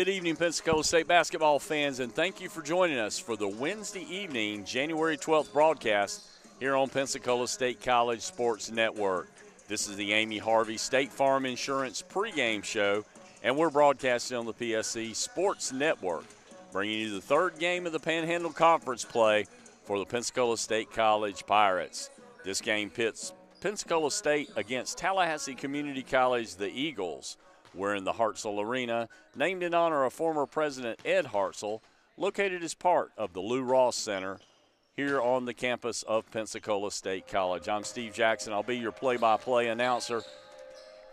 Good evening, Pensacola State basketball fans, and thank you for joining us for the Wednesday evening, January 12th broadcast here on Pensacola State College Sports Network. This is the Amy Harvey State Farm Insurance pregame show, and we're broadcasting on the PSC Sports Network, bringing you the third game of the Panhandle Conference play for the Pensacola State College Pirates. This game pits Pensacola State against Tallahassee Community College, the Eagles. We're in the Hartzell Arena, named in honor of former President Ed Hartzell, located as part of the Lou Ross Center here on the campus of Pensacola State College. I'm Steve Jackson. I'll be your play-by-play announcer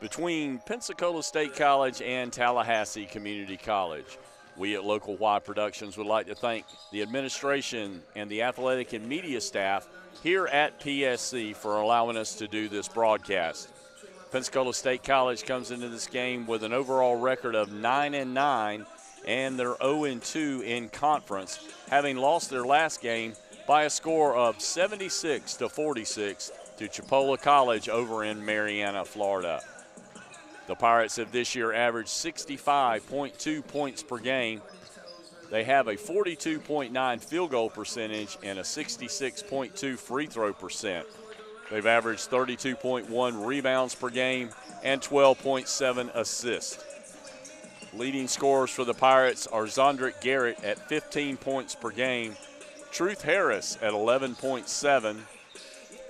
between Pensacola State College and Tallahassee Community College. We at Local Y Productions would like to thank the administration and the athletic and media staff here at PSC for allowing us to do this broadcast. Pensacola State College comes into this game with an overall record of 9-9, and they're 0-2 in conference, having lost their last game by a score of 76-46 to Chipola College over in Marianna, Florida. The Pirates have this year averaged 65.2 points per game. They have a 42.9 field goal percentage and a 66.2 free throw percent. They've averaged 32.1 rebounds per game and 12.7 assists. Leading scorers for the Pirates are Zondrick Garrett at 15 points per game, Truth Harris at 11.7,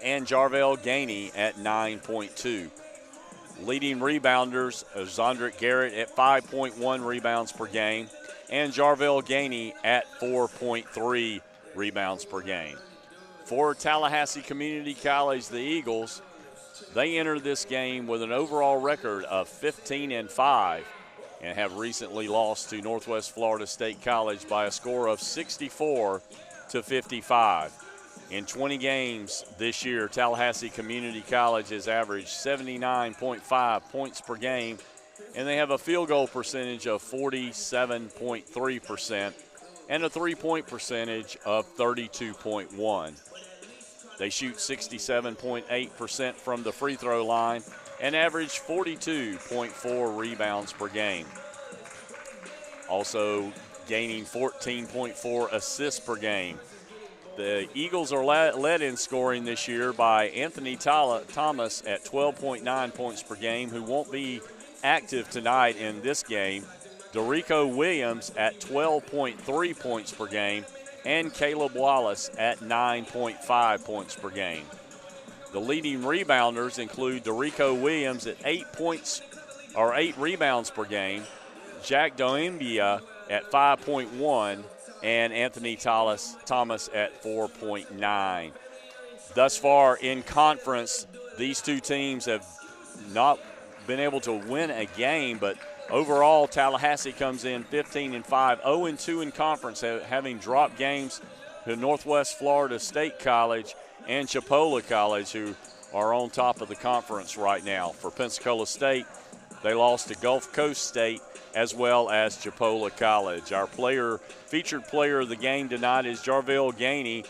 and Jarvell Gainey at 9.2. Leading rebounders are Zondrick Garrett at 5.1 rebounds per game and Jarvell Gainey at 4.3 rebounds per game. For Tallahassee Community College, the Eagles, they enter this game with an overall record of 15-5 and have recently lost to Northwest Florida State College by a score of 64-55. In 20 games this year, Tallahassee Community College has averaged 79.5 points per game, and they have a field goal percentage of 47.3% and a three-point percentage of 32.1. They shoot 67.8% from the free throw line and average 42.4 rebounds per game. Also gaining 14.4 assists per game. The Eagles are led in scoring this year by Anthony Thomas at 12.9 points per game, who won't be active tonight in this game. Dorico Williams at 12.3 points per game, and Caleb Wallace at 9.5 points per game. The leading rebounders include Dorico Williams at 8 rebounds per game, Jack Doimbia at 5.1, and Anthony Thomas at 4.9. Thus far in conference, these two teams have not been able to win a game, but overall, Tallahassee comes in 15-5, 0-2 in conference, having dropped games to Northwest Florida State College and Chipola College, who are on top of the conference right now. For Pensacola State, they lost to Gulf Coast State as well as Chipola College. Our featured player of the game tonight is Jarvell Gainey,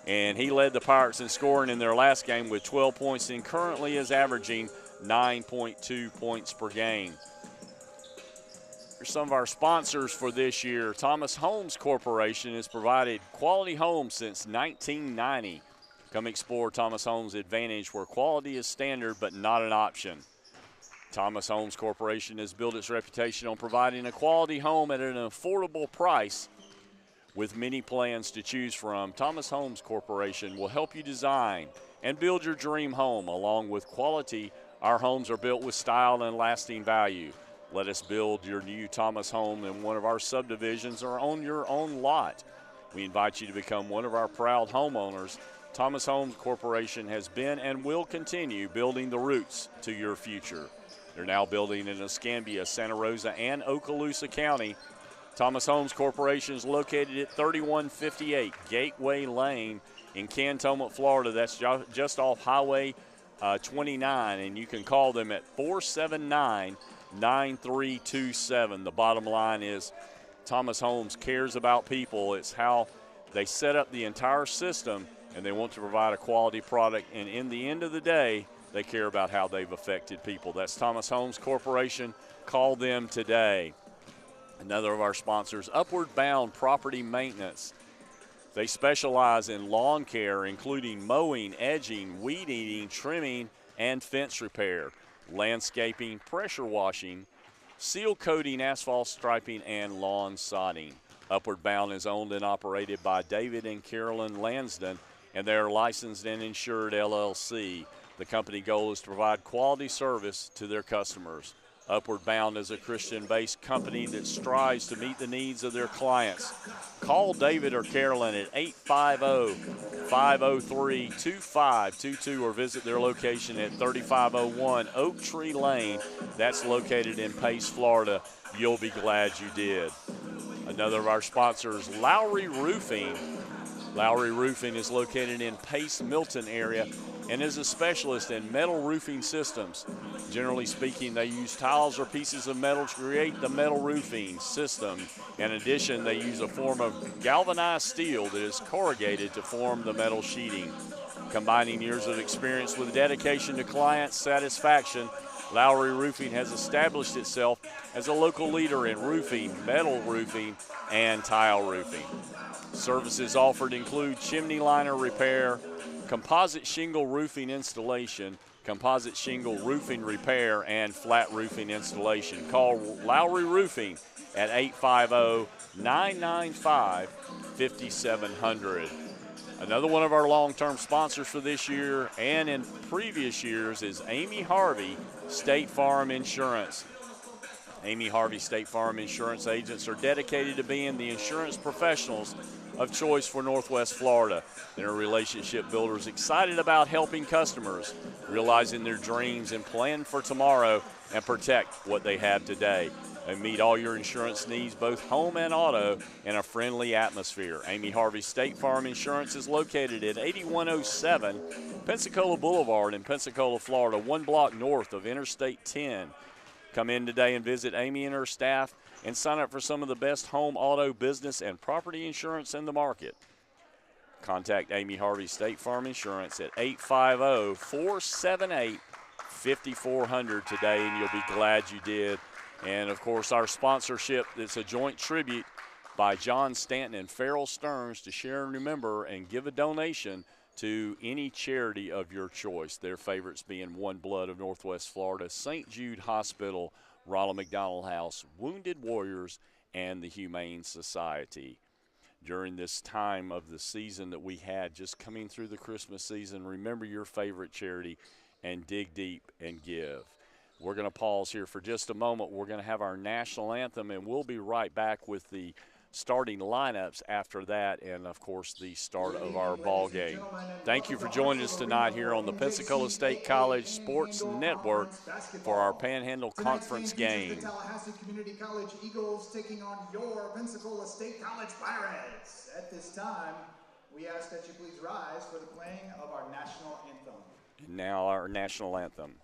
and he led the Pirates in scoring in their last game with 12 points and currently is averaging 9.2 points per game. Here's some of our sponsors for this year. Thomas Homes Corporation has provided quality homes since 1990. Come explore Thomas Homes Advantage, where quality is standard but not an option. Thomas Homes Corporation has built its reputation on providing a quality home at an affordable price. With many plans to choose from, Thomas Homes Corporation will help you design and build your dream home. Along with quality, our homes are built with style and lasting value. Let us build your new Thomas home in one of our subdivisions or on your own lot. We invite you to become one of our proud homeowners. Thomas Homes Corporation has been and will continue building the roots to your future. They're now building in Escambia, Santa Rosa, and Okaloosa County. Thomas Homes Corporation is located at 3158 Gateway Lane in Cantonment, Florida. That's just off Highway 29, and you can call them at 479-9327. The bottom line is Thomas Homes cares about people. It's how they set up the entire system, and they want to provide a quality product. And in the end of the day, they care about how they've affected people. That's Thomas Homes Corporation. Call them today. Another of our sponsors, Upward Bound Property Maintenance. They specialize in lawn care, including mowing, edging, weed eating, trimming, and fence repair, landscaping, pressure washing, seal coating, asphalt striping, and lawn sodding. Upward Bound is owned and operated by David and Carolyn Lansden, and they are licensed and insured LLC. The company goal is to provide quality service to their customers. Upward Bound is a Christian-based company that strives to meet the needs of their clients. Call David or Carolyn at 850-503-2522 or visit their location at 3501 Oak Tree Lane. That's located in Pace, Florida. You'll be glad you did. Another of our sponsors, Lowry Roofing. Lowry Roofing is located in Pace, Milton area and is a specialist in metal roofing systems. Generally speaking, they use tiles or pieces of metal to create the metal roofing system. In addition, they use a form of galvanized steel that is corrugated to form the metal sheeting. Combining years of experience with dedication to client satisfaction, Lowry Roofing has established itself as a local leader in roofing, metal roofing, and tile roofing. Services offered include chimney liner repair, composite shingle roofing installation, composite shingle roofing repair, and flat roofing installation. Call Lowry Roofing at 850-995-5700. Another one of our long-term sponsors for this year and in previous years is Amy Harvey State Farm Insurance. Amy Harvey State Farm Insurance agents are dedicated to being the insurance professionals of choice for Northwest Florida. They're relationship builders excited about helping customers, realizing their dreams and plan for tomorrow and protect what they have today. They meet all your insurance needs, both home and auto, in a friendly atmosphere. Amy Harvey State Farm Insurance is located at 8107 Pensacola Boulevard in Pensacola, Florida, 1 block north of Interstate 10. Come in today and visit Amy and her staff and sign up for some of the best home, auto, business, and property insurance in the market. Contact Amy Harvey State Farm Insurance at 850-478-5400 today, and you'll be glad you did. And, of course, our sponsorship, it's a joint tribute by John Stanton and Farrell Stearns to share and remember and give a donation to any charity of your choice, their favorites being One Blood of Northwest Florida, St. Jude Hospital, Ronald McDonald House, Wounded Warriors, and the Humane Society. During this time of the season that we had just coming through the Christmas season, remember your favorite charity and dig deep and give. We're going to pause here for just a moment. We're going to have our national anthem, and we'll be right back with the starting lineups after that and, of course, the start of our ball game. Thank you for joining us tonight here on the Pensacola State College Sports Network for our Panhandle Conference game. Tallahassee Community College Eagles taking on your Pensacola State College Pirates. At this time, we ask that you please rise for the playing of our national anthem. And now our national anthem.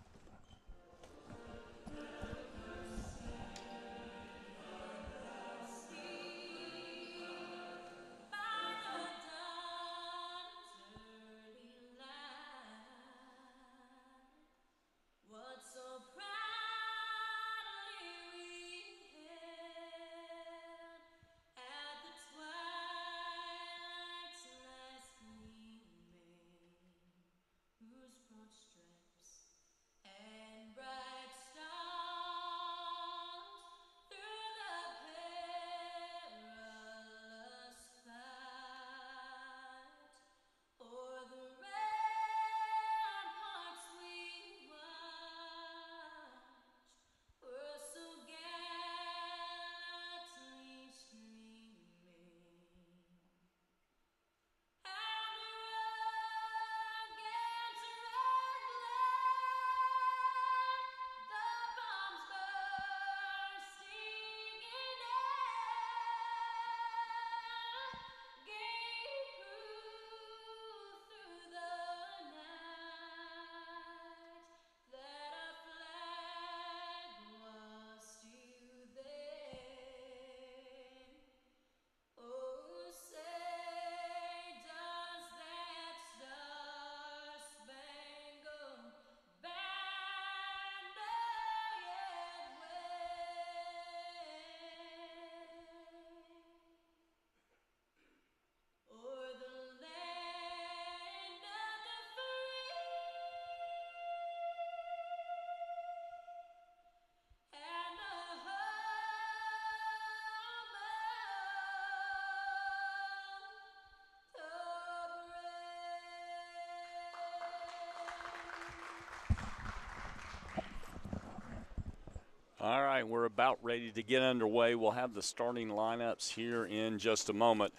All right, we're about ready to get underway. We'll have the starting lineups here in just a moment.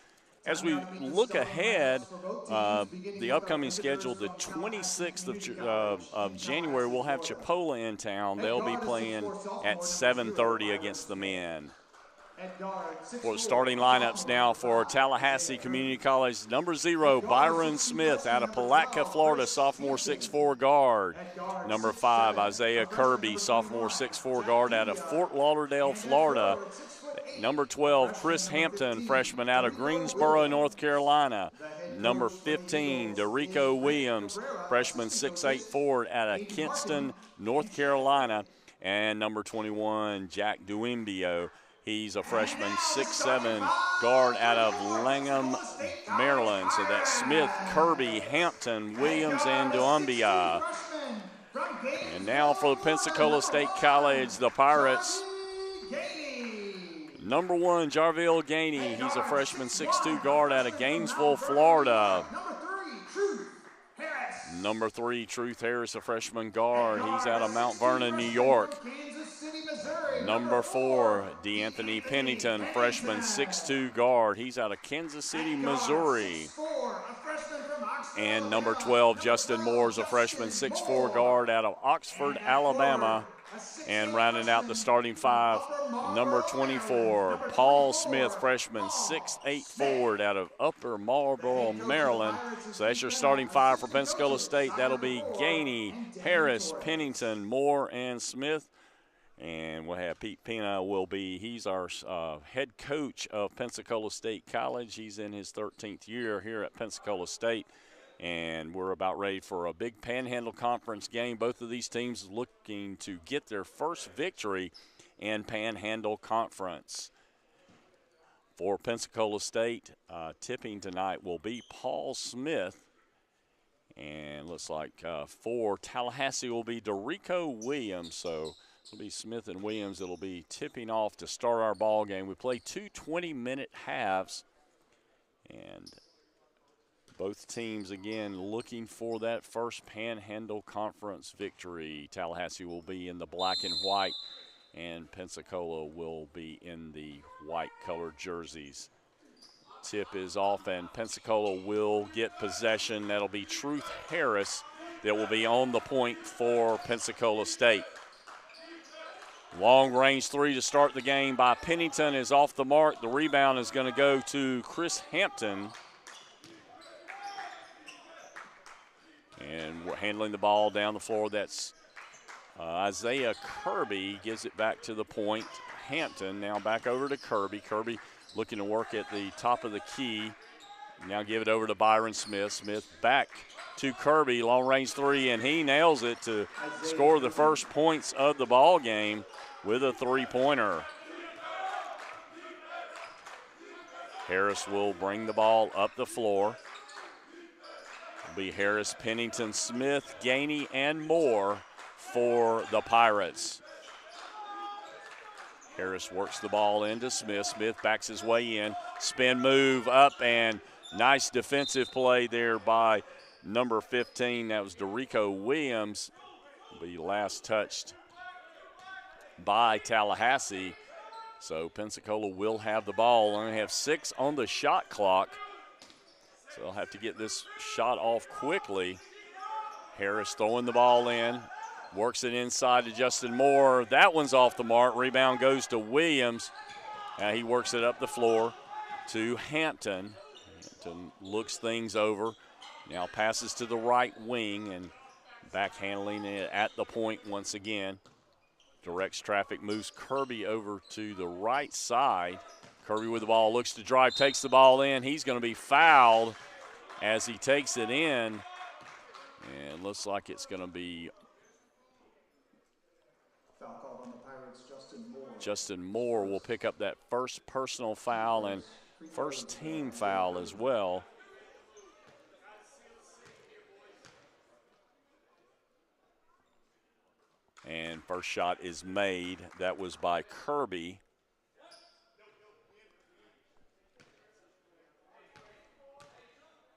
As we look ahead, the upcoming schedule, the 26th of January, we'll have Chipola in town. They'll be playing at 7:30 against the men. For the starting lineups now for Tallahassee Community College, number 0, Byron Smith out of Palatka, Florida, sophomore 6'4" guard. Number 5, Isaiah Kirby, sophomore 6'4" guard out of Fort Lauderdale, Florida. Number 12, Chris Hampton, freshman out of Greensboro, North Carolina. Number 15, Derico Williams, freshman 6'8" forward out of Kinston, North Carolina. And number 21, Jack Duimbio. He's a freshman, 6'7" guard out of Langham, Maryland. So that's Smith, Kirby, Hampton, Williams, and Duimbio. And now for the Pensacola State College, the Pirates. Number 1, Jarville Gainey. He's a freshman, 6'2" guard out of Gainesville, Florida. Number 3, Truth Harris, a freshman guard. He's out of Mount Vernon, New York. Number 4, DeAnthony Pennington, freshman, 6'2" guard. He's out of Kansas City, Missouri. And number 12, Justin Moore, is a freshman, 6'4" guard out of Oxford, Alabama. And rounding out the starting 5, number 24, Paul Smith, freshman, 6'8" forward out of Upper Marlboro, Maryland. So that's your starting 5 for Pensacola State. That'll be Gainey, Harris, Pennington, Moore, and Smith. And we'll have Pete Pena he's our head coach of Pensacola State College. He's in his 13th year here at Pensacola State. And we're about ready for a big Panhandle Conference game. Both of these teams looking to get their first victory in Panhandle Conference. For Pensacola State, tipping tonight will be Paul Smith. And looks like for Tallahassee will be Derico Williams. So it'll be Smith and Williams that'll be tipping off to start our ball game. We play 2 20-minute halves. And both teams, again, looking for that first Panhandle Conference victory. Tallahassee will be in the black and white, and Pensacola will be in the white-colored jerseys. Tip is off, and Pensacola will get possession. That'll be Truth Harris that will be on the point for Pensacola State. Long-range 3 to start the game by Pennington is off the mark. The rebound is going to go to Chris Hampton. And we're handling the ball down the floor. That's Isaiah Kirby gives it back to the point. Hampton now back over to Kirby. Kirby looking to work at the top of the key. Now give it over to Byron Smith. Smith back to Kirby, long range 3, and he nails it to score the first points of the ball game with a 3-pointer. Harris will bring the ball up the floor. It'll be Harris, Pennington, Smith, Gainey, and Moore for the Pirates. Harris works the ball into Smith. Smith backs his way in. Spin move up, and nice defensive play there by number 15. That was Derico Williams. Will be last touched by Tallahassee. So Pensacola will have the ball. Only have 6 on the shot clock. So they'll have to get this shot off quickly. Harris throwing the ball in. Works it inside to Justin Moore. That one's off the mark. Rebound goes to Williams. He works it up the floor to Hampton. Hampton looks things over. Now passes to the right wing and backhandling it at the point once again. Directs traffic, moves Kirby over to the right side. Kirby with the ball, looks to drive, takes the ball in. He's going to be fouled as he takes it in. And looks like it's going to be Foul called on the Pirates, Justin Moore. Justin Moore will pick up that first personal foul and first team foul as well. And first shot is made. That was by Kirby.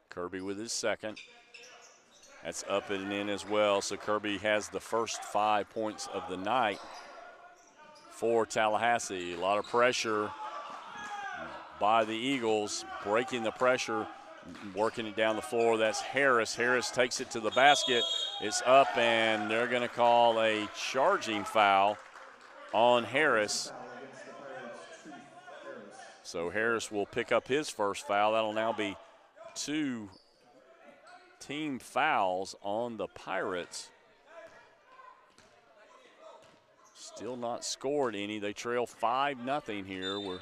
Kirby with his second. That's up and in as well. So Kirby has the first 5 points of the night. for Tallahassee. A lot of pressure by the Eagles, breaking the pressure, working it down the floor. That's Harris. Harris takes it to the basket. It's up, and they're going to call a charging foul on Harris. So Harris will pick up his first foul. That'll now be 2 team fouls on the Pirates. Still not scored any. They trail 5-0 here. You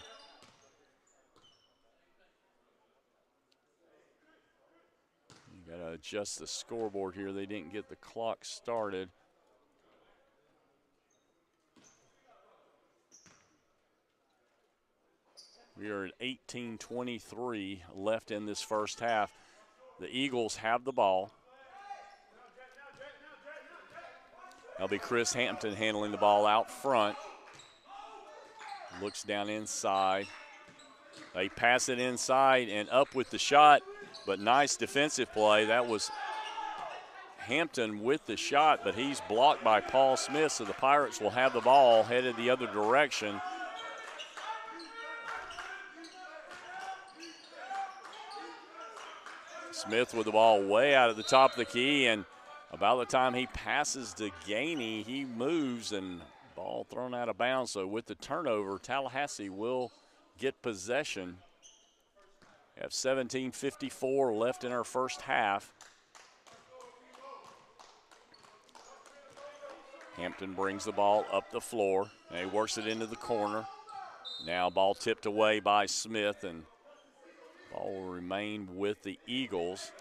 got to adjust the scoreboard here. They didn't get the clock started. We are at 18:23 left in this first half. The Eagles have the ball. That'll be Chris Hampton handling the ball out front. Looks down inside. They pass it inside and up with the shot, but nice defensive play. That was Hampton with the shot, but he's blocked by Paul Smith, so the Pirates will have the ball headed the other direction. Smith with the ball way out of the top of the key, and about the time he passes to Gainey, he moves and ball thrown out of bounds. So with the turnover, Tallahassee will get possession. We have 17:54 left in our first half. Hampton brings the ball up the floor, and he works it into the corner. Now ball tipped away by Smith, and ball will remain with the Eagles.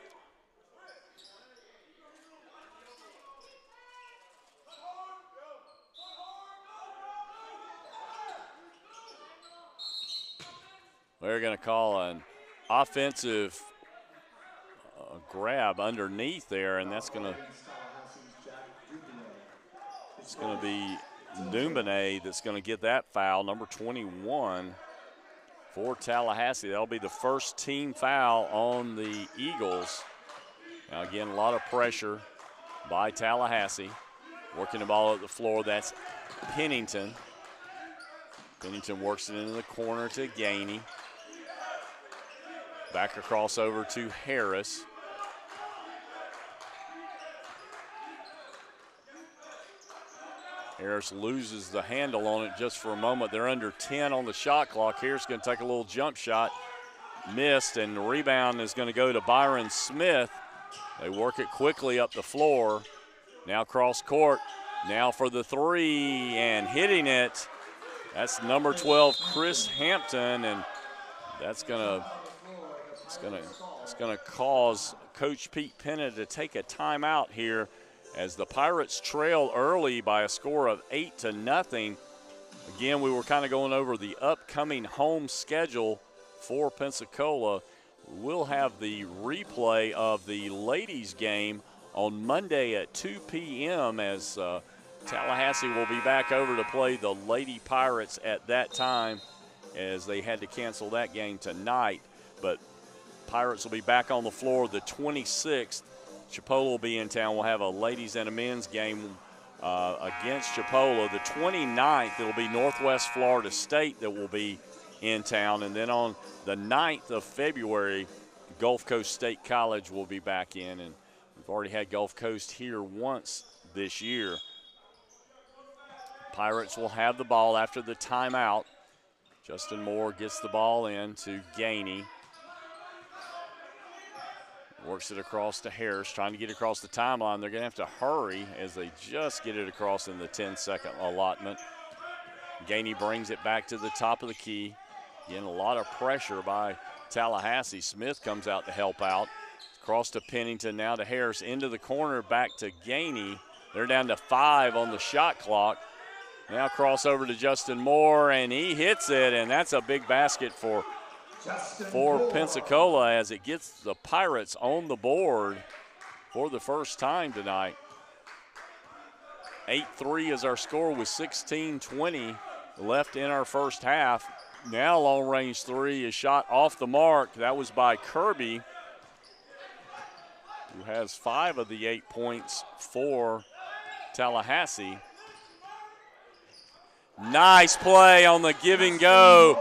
They're going to call an offensive grab underneath there, and that's going to be Dubonnet that's going to get that foul, number 21 for Tallahassee. That'll be the first team foul on the Eagles. Now again, a lot of pressure by Tallahassee. Working the ball at the floor, that's Pennington. Pennington works it into the corner to Gainey. Back across over to Harris. Harris loses the handle on it just for a moment. They're under 10 on the shot clock. Harris going to take a little jump shot. Missed, and the rebound is going to go to Byron Smith. They work it quickly up the floor. Now cross court. Now for the three, and hitting it. That's number 12, Chris Hampton, and that's going to cause Coach Pete Penna to take a timeout here as the Pirates trail early by a score of 8-0. Again, we were kind of going over the upcoming home schedule for Pensacola. We'll have the replay of the ladies' game on Monday at 2 p.m. as Tallahassee will be back over to play the Lady Pirates at that time, as they had to cancel that game tonight. But Pirates will be back on the floor the 26th. Chipola will be in town. We'll have a ladies and a men's game against Chipola. The 29th, it will be Northwest Florida State that will be in town. And then on the 9th of February, Gulf Coast State College will be back in. And we've already had Gulf Coast here once this year. Pirates will have the ball after the timeout. Justin Moore gets the ball in to Gainey. Works it across to Harris, trying to get across the timeline. They're going to have to hurry as they just get it across in the 10-second allotment. Gainey brings it back to the top of the key. Again, a lot of pressure by Tallahassee. Smith comes out to help out. Across to Pennington, now to Harris, into the corner, back to Gainey. They're down to 5 on the shot clock. Now cross over to Justin Moore, and he hits it, and that's a big basket for Pensacola as it gets the Pirates on the board for the first time tonight. 8-3 is our score with 16:20 left in our first half. Now long range three is shot off the mark. That was by Kirby, who has 5 of the 8 points for Tallahassee. Nice play on the give and go.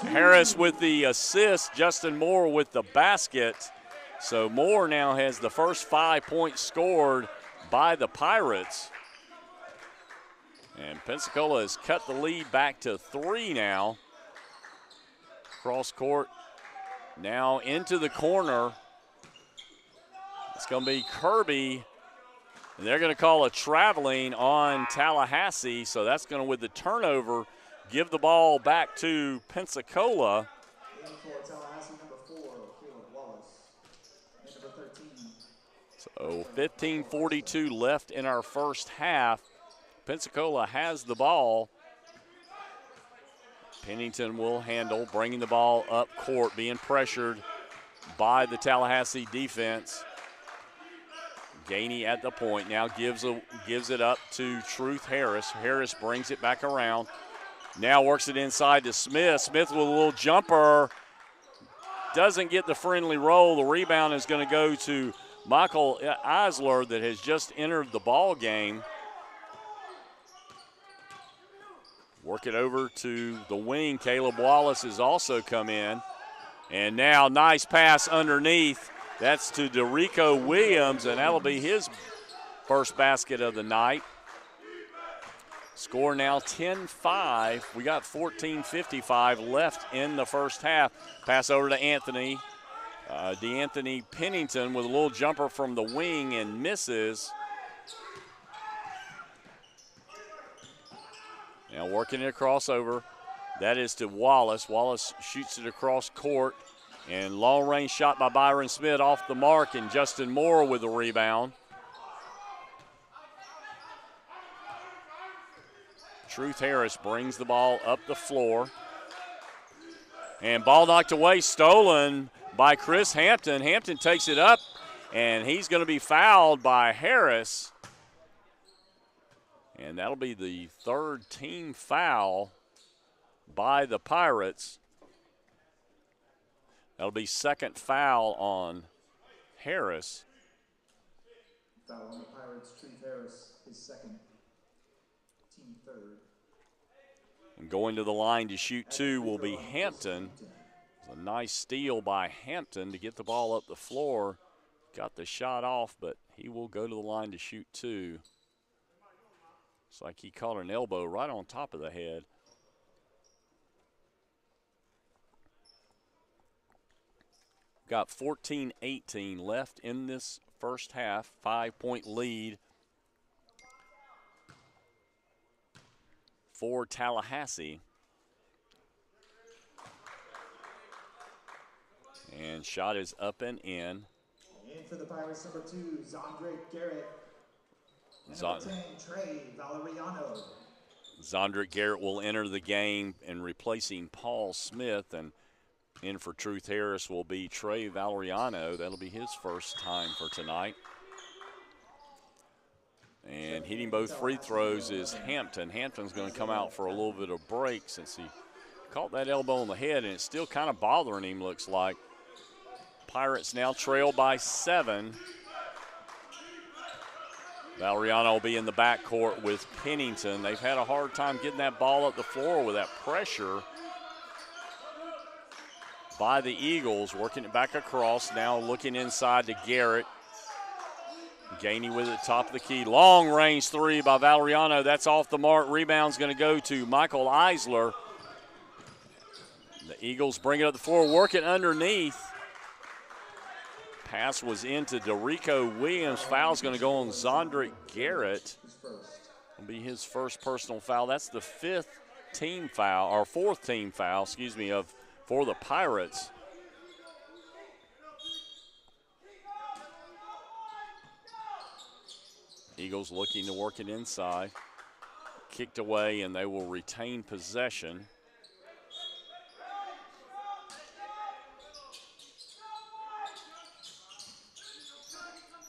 Harris with the assist, Justin Moore with the basket. So Moore now has the first 5 points scored by the Pirates. And Pensacola has cut the lead back to 3 now. Cross court, now into the corner. It's going to be Kirby. And they're going to call a traveling on Tallahassee. So that's going to, with the turnover, give the ball back to Pensacola. So 15:42 left in our first half. Pensacola has the ball. Pennington will handle, bringing the ball up court, being pressured by the Tallahassee defense. Gainey at the point, now gives it up to Truth Harris. Harris brings it back around. Now works it inside to Smith. Smith with a little jumper. Doesn't get the friendly roll. The rebound is going to go to Michael Eisler that has just entered the ball game. Work it over to the wing. Caleb Wallace has also come in. And now nice pass underneath. That's to Derico Williams, and that'll be his first basket of the night. Score now 10-5. We got 14:55 left in the first half. Pass over to Anthony. DeAnthony Pennington with a little jumper from the wing and misses. Now working it across over. That is to Wallace. Wallace shoots it across court. And long range shot by Byron Smith off the mark, and Justin Moore with the rebound. Truth Harris brings the ball up the floor. And ball knocked away, stolen by Chris Hampton. Hampton takes it up, and he's going to be fouled by Harris. And that'll be the third team foul by the Pirates. That'll be second foul on Harris. Foul on the Pirates, Truth Harris, his second, team third. And going to the line to shoot two will be Hampton. A nice steal by Hampton to get the ball up the floor. Got the shot off, but he will go to the line to shoot two. It's like he caught an elbow right on top of the head. Got 14:18 left in this first half. 5-point lead for Tallahassee. And shot is up and in. In for the Pirates, number 2, Zondre Garrett. And number 10, Trey Valeriano. Zondre Garrett will enter the game and replacing Paul Smith, and in for Truth Harris will be Trey Valeriano. That'll be his first time for tonight. And hitting both free throws is Hampton. Hampton's going to come out for a little bit of break since he caught that elbow on the head, and it's still kind of bothering him, looks like. Pirates now trail by 7. Valeriano will be in the backcourt with Pennington. They've had a hard time getting that ball up the floor with that pressure by the Eagles. Working it back across, now looking inside to Garrett. Gainey with it, top of the key. Long range three by Valeriano. That's off the mark. Rebound's going to go to Michael Eisler. The Eagles bring it up the floor, work it underneath. Pass was into Derico Williams. Foul's going to go on Zondre Garrett. It'll be his first personal foul. That's the fourth team foul for the Pirates. Eagles looking to work it inside. Kicked away, and they will retain possession.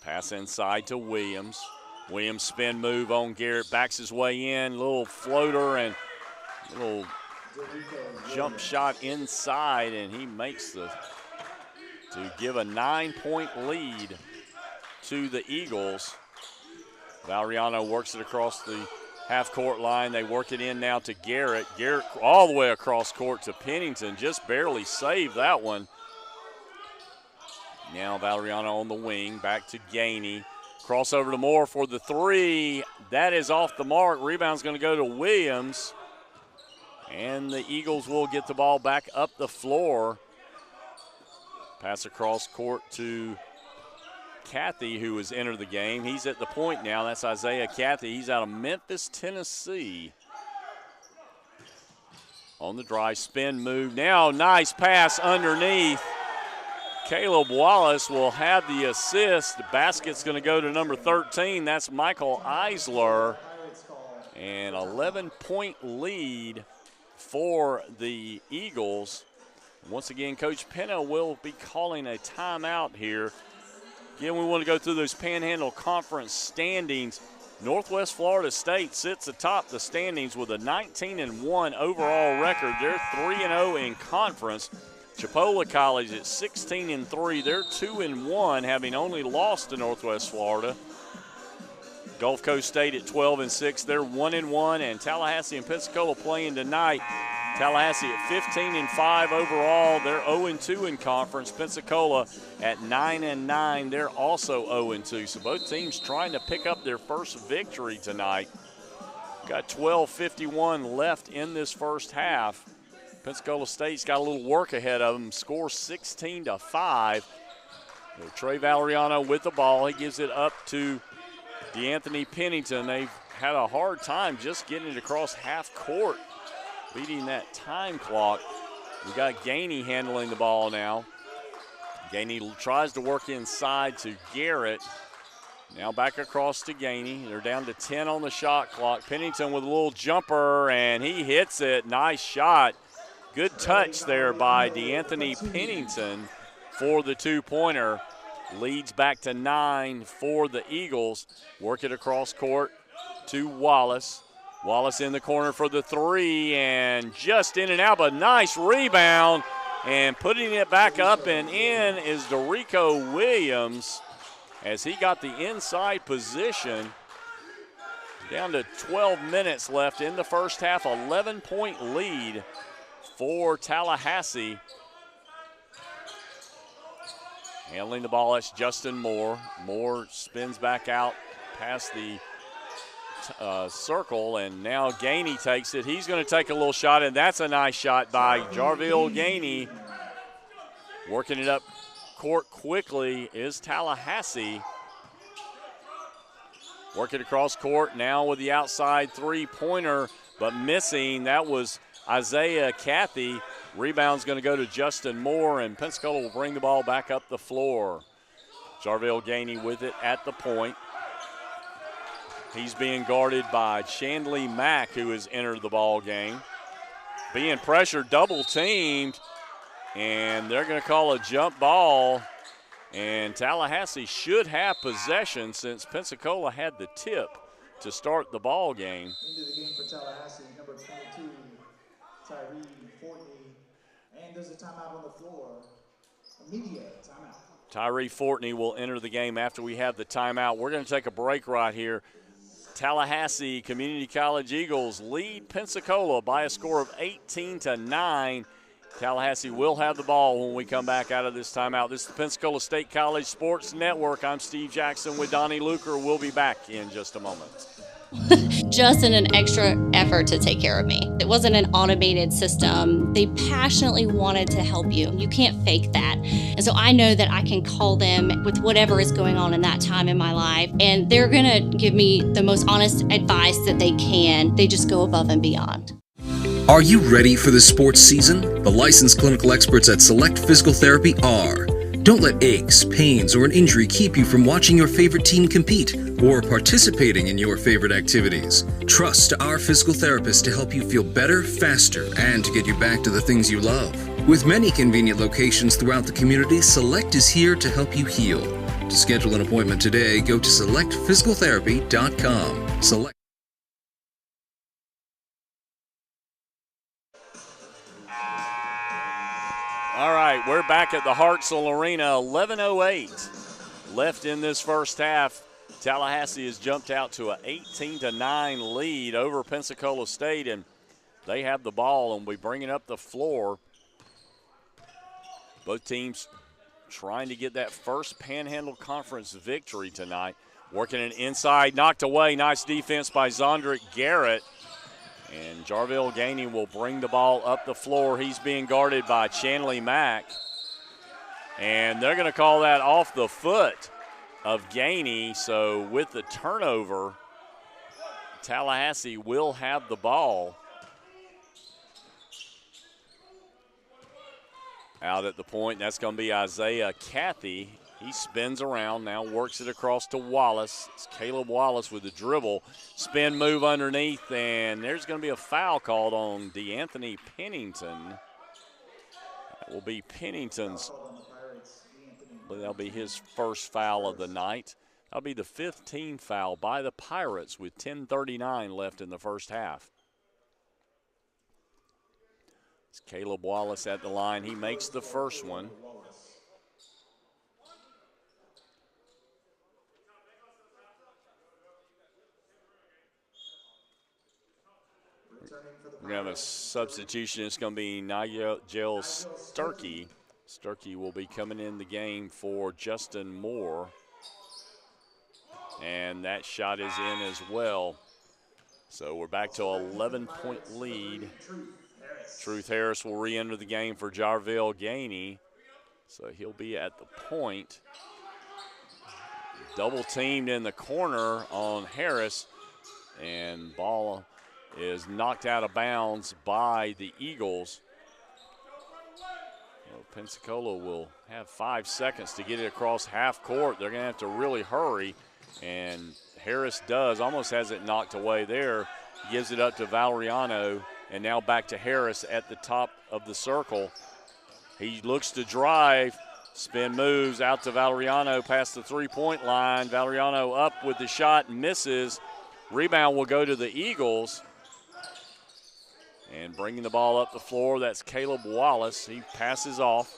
Pass inside to Williams. Williams spin move on Garrett, backs his way in, little floater and little jump shot inside, and he makes to give a 9-point lead to the Eagles. Valeriano works it across the half-court line. They work it in now to Garrett. Garrett all the way across court to Pennington. Just barely saved that one. Now Valeriano on the wing. Back to Gainey. Crossover to Moore for the three. That is off the mark. Rebound's going to go to Williams. And the Eagles will get the ball back up the floor. Pass across court to Cathy, who has entered the game. He's at the point now. That's Isaiah Cathy. He's out of Memphis, Tennessee. On the drive, spin move. Now, nice pass underneath. Caleb Wallace will have the assist. The basket's going to go to number 13. That's Michael Eisler. An 11-point lead for the Eagles. Once again, Coach Penna will be calling a timeout here. Again, we want to go through those Panhandle Conference standings. Northwest Florida State sits atop the standings with a 19-1 overall record. They're 3-0 in conference. Chipola College at 16-3. They're 2-1, having only lost to Northwest Florida. Gulf Coast State at 12-6. They're 1-1, and Tallahassee and Pensacola playing tonight. Tallahassee at 15-5 overall. They're 0-2 in conference. Pensacola at 9-9. They're also 0-2. So both teams trying to pick up their first victory tonight. Got 12:51 left in this first half. Pensacola State's got a little work ahead of them. Score 16-5. Trey Valeriano with the ball. He gives it up to DeAnthony Pennington. They've had a hard time just getting it across half court, beating that time clock. We got Gainey handling the ball now. Gainey tries to work inside to Garrett. Now back across to Gainey. They're down to 10 on the shot clock. Pennington with a little jumper, and he hits it. Nice shot. Good touch there by DeAnthony Pennington for the two-pointer. Leads back to 9 for the Eagles. Work it across court to Wallace. Wallace in the corner for the three, and just in and out, but nice rebound. And putting it back up and in is Dorico Williams as he got the inside position. Down to 12 minutes left in the first half, 11-point lead for Tallahassee. Handling the ball, that's Justin Moore. Moore spins back out past the circle, and now Gainey takes it. He's going to take a little shot, and that's a nice shot by Jarville Gainey. Working it up court quickly is Tallahassee. Working across court now with the outside three-pointer, but missing. That was Isaiah Cathy. Rebound's going to go to Justin Moore, and Pensacola will bring the ball back up the floor. Jarville Gainey with it at the point. He's being guarded by Chandley Mack, who has entered the ball game. Being pressured, double-teamed, and they're going to call a jump ball. And Tallahassee should have possession since Pensacola had the tip to start the ball game. Into the game for Tallahassee, number 22, Tyree Fortney. And there's a timeout on the floor. Immediate timeout. Tyree Fortney will enter the game after we have the timeout. We're going to take a break right here. Tallahassee Community College Eagles lead Pensacola by a score of 18-9. Tallahassee will have the ball when we come back out of this timeout. This is the Pensacola State College Sports Network. I'm Steve Jackson with Donnie Luker. We'll be back in just a moment. Just in an extra effort to take care of me. It wasn't an automated system. They passionately wanted to help you. You can't fake that. And so I know that I can call them with whatever is going on in that time in my life, and they're going to give me the most honest advice that they can. They just go above and beyond. Are you ready for the sports season? The licensed clinical experts at Select Physical Therapy are. Don't let aches, pains, or an injury keep you from watching your favorite team compete or participating in your favorite activities. Trust our physical therapist to help you feel better, faster, and to get you back to the things you love. With many convenient locations throughout the community, Select is here to help you heal. To schedule an appointment today, go to selectphysicaltherapy.com. Select. All right, we're back at the Hartselle Arena. 11:08 left in this first half. Tallahassee has jumped out to an 18-9 lead over Pensacola State, and they have the ball and we bring it up the floor. Both teams trying to get that first Panhandle Conference victory tonight. Working it inside, knocked away. Nice defense by Zondrick Garrett. And Jarville Gainey will bring the ball up the floor. He's being guarded by Chanley Mack. And they're going to call that off the foot of Gainey. So with the turnover, Tallahassee will have the ball. Out at the point, that's going to be Isaiah Cathy. He spins around, now works it across to Wallace. It's Caleb Wallace with the dribble. Spin move underneath, and there's going to be a foul called on DeAnthony Pennington. That will be Pennington's, but that'll be his first foul of the night. That'll be the 15th foul by the Pirates with 10:39 left in the first half. It's Caleb Wallace at the line. He makes the first one. We're going to have a substitution. It's going to be Nigel Sturkey. Sturkey will be coming in the game for Justin Moore. And that shot is in as well. So we're back to an 11-point lead. Truth Harris will re-enter the game for Jarville Gainey. So he'll be at the point. Double teamed in the corner on Harris. And ball is knocked out of bounds by the Eagles. Well, Pensacola will have 5 seconds to get it across half court. They're going to have to really hurry, and Harris does, almost has it knocked away there. Gives it up to Valeriano, and now back to Harris at the top of the circle. He looks to drive, spin moves out to Valeriano past the three-point line. Valeriano up with the shot, misses. Rebound will go to the Eagles. And bringing the ball up the floor, that's Caleb Wallace. He passes off,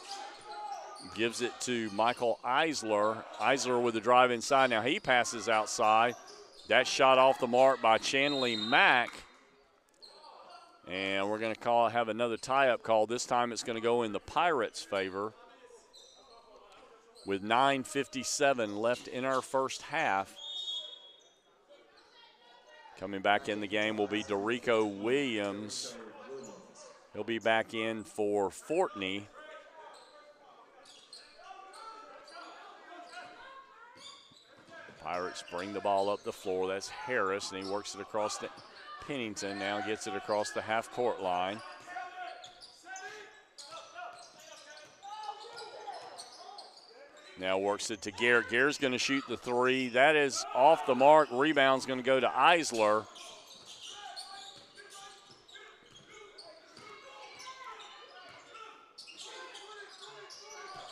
gives it to Michael Eisler. Eisler with the drive inside. Now he passes outside. That shot off the mark by Chanley Mack. And we're going to have another tie-up call. This time it's going to go in the Pirates' favor. With 9:57 left in our first half. Coming back in the game will be Dorico Williams. He'll be back in for Fortney. Pirates bring the ball up the floor. That's Harris, and he works it across to Pennington. Now gets it across the half-court line. Now works it to Garrett. Garrett's going to shoot the three. That is off the mark. Rebound's going to go to Eisler.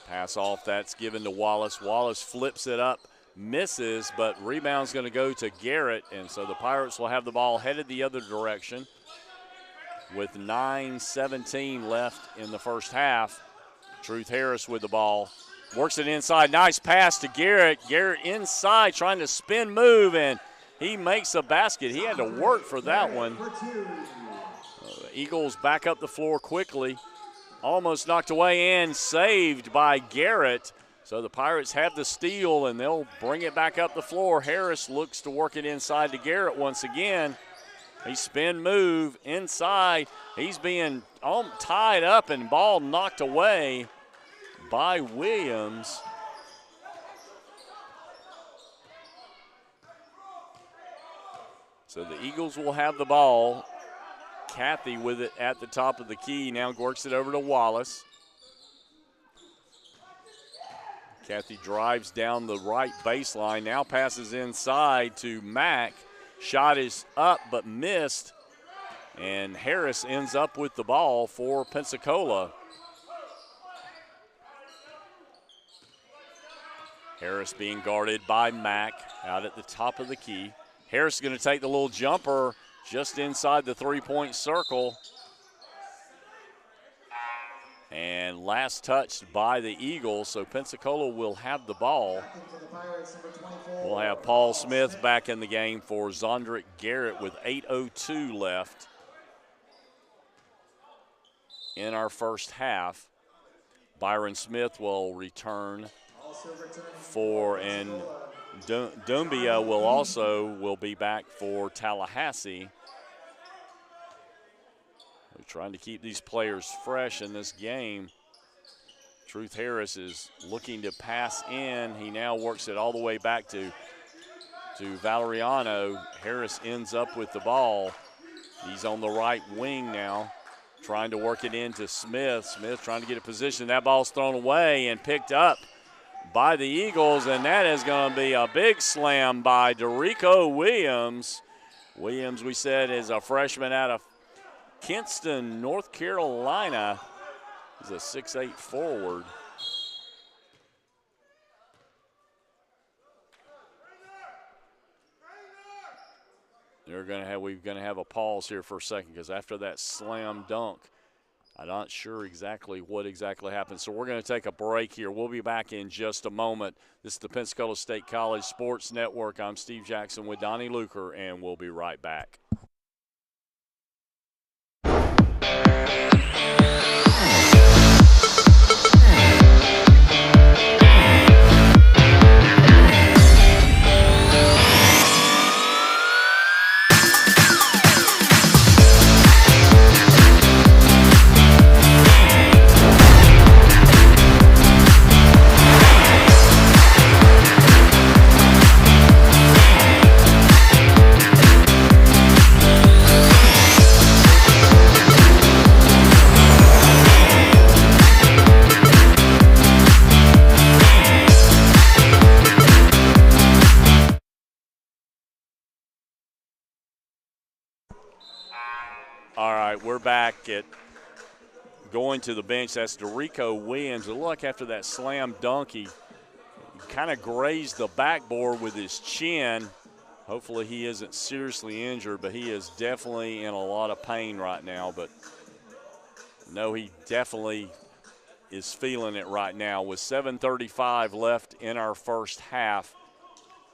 Pass off, that's given to Wallace. Wallace flips it up, misses, but rebound's going to go to Garrett, and so the Pirates will have the ball headed the other direction with 9:17 left in the first half. Truth Harris with the ball. Works it inside. Nice pass to Garrett. Garrett inside trying to spin move, and he makes a basket. He had to work for that one. The Eagles back up the floor quickly. Almost knocked away and saved by Garrett. So the Pirates have the steal, and they'll bring it back up the floor. Harris looks to work it inside to Garrett once again. He spin move inside. He's being tied up and ball knocked away by Williams. So the Eagles will have the ball. Cathy with it at the top of the key. Now works it over to Wallace. Cathy drives down the right baseline. Now passes inside to Mack. Shot is up but missed. And Harris ends up with the ball for Pensacola. Harris being guarded by Mack out at the top of the key. Harris is going to take the little jumper just inside the three-point circle. And last touched by the Eagles, so Pensacola will have the ball. We'll have Paul Smith back in the game for Zondrick Garrett with 8:02 left in our first half. Byron Smith will return for, and Dumbia will be back for Tallahassee. We're trying to keep these players fresh in this game. Truth Harris is looking to pass in. He now works it all the way back to Valeriano. Harris ends up with the ball. He's on the right wing now, trying to work it into Smith. Smith trying to get a position. That ball's thrown away and picked up by the Eagles, and that is going to be a big slam by Derico Williams. Williams, we said, is a freshman out of Kinston, North Carolina. He's a 6'8" forward. We're going to have a pause here for a second, because after that slam dunk, I'm not sure exactly what happened. So we're going to take a break here. We'll be back in just a moment. This is the Pensacola State College Sports Network. I'm Steve Jackson with Donnie Luker, and we'll be right back. All right, we're back at going to the bench. That's Derico Williams. It looked like after that slam dunk, he kind of grazed the backboard with his chin. Hopefully he isn't seriously injured, but he is definitely in a lot of pain right now. But no, he definitely is feeling it right now. With 7:35 left in our first half,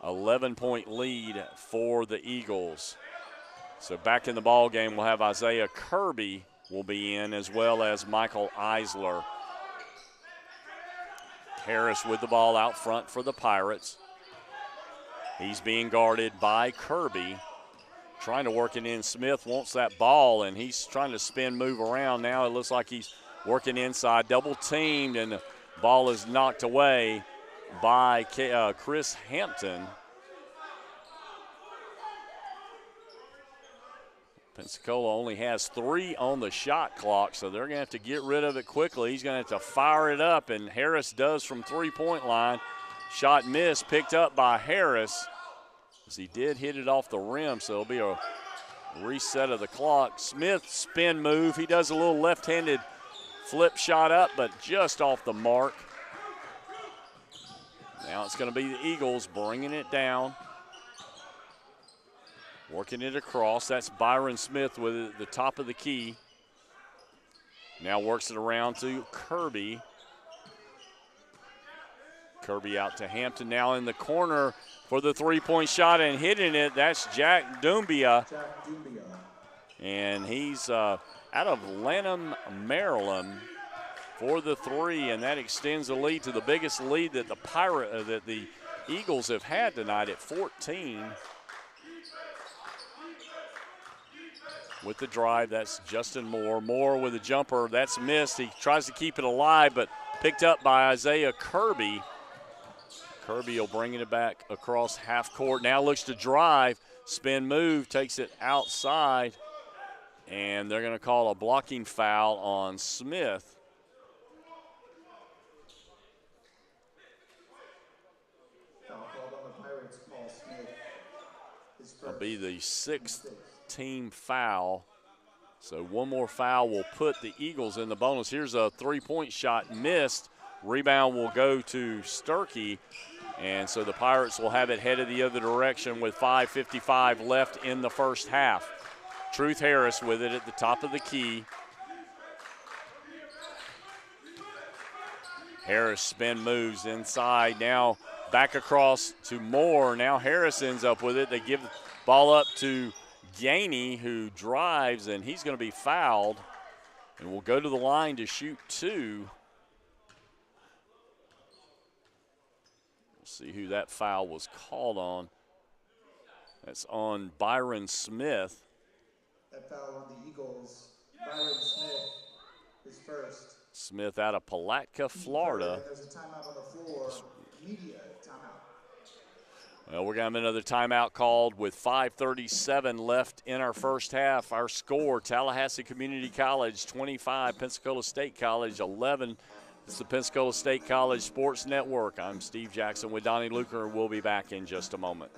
11-point lead for the Eagles. So back in the ball game, we'll have Isaiah Kirby will be in, as well as Michael Eisler. Harris with the ball out front for the Pirates. He's being guarded by Kirby. Trying to work it in. Smith wants that ball, and he's trying to spin, move around. Now it looks like he's working inside, double teamed, and the ball is knocked away by Chris Hampton. Pensacola only has 3 on the shot clock, so they're going to have to get rid of it quickly. He's going to have to fire it up, and Harris does from three-point line. Shot missed, picked up by Harris, as he did hit it off the rim, so it'll be a reset of the clock. Smith spin move. He does a little left-handed flip shot up, but just off the mark. Now it's going to be the Eagles bringing it down. Working it across. That's Byron Smith with it at the top of the key. Now works it around to Kirby. Kirby out to Hampton. Now in the corner for the three-point shot and hitting it. That's Jack Dumbia. And he's out of Lanham, Maryland for the three, and that extends the lead to the biggest lead that the Eagles have had tonight at 14. With the drive, that's Justin Moore. Moore with a jumper, that's missed. He tries to keep it alive, but picked up by Isaiah Kirby. Kirby will bring it back across half court. Now looks to drive, spin move, takes it outside, and they're going to call a blocking foul on Smith. It'll be the 6th team foul. So one more foul will put the Eagles in the bonus. Here's a three-point shot missed. Rebound will go to Sturkey, and so the Pirates will have it headed the other direction with 5:55 left in the first half. Truth Harris with it at the top of the key. Harris spin moves inside. Now back across to Moore. Now Harris ends up with it. They give the ball up to Gainey, who drives, and he's going to be fouled. And will go to the line to shoot two. We'll see who that foul was called on. That's on Byron Smith. That foul on the Eagles. Byron Smith is first. Smith out of Palatka, Florida. There's a timeout on the floor. Media timeout. Well, we're going to have another timeout called with 5:37 left in our first half. Our score, Tallahassee Community College 25, Pensacola State College 11. It's the Pensacola State College Sports Network. I'm Steve Jackson with Donnie Luker, and we'll be back in just a moment.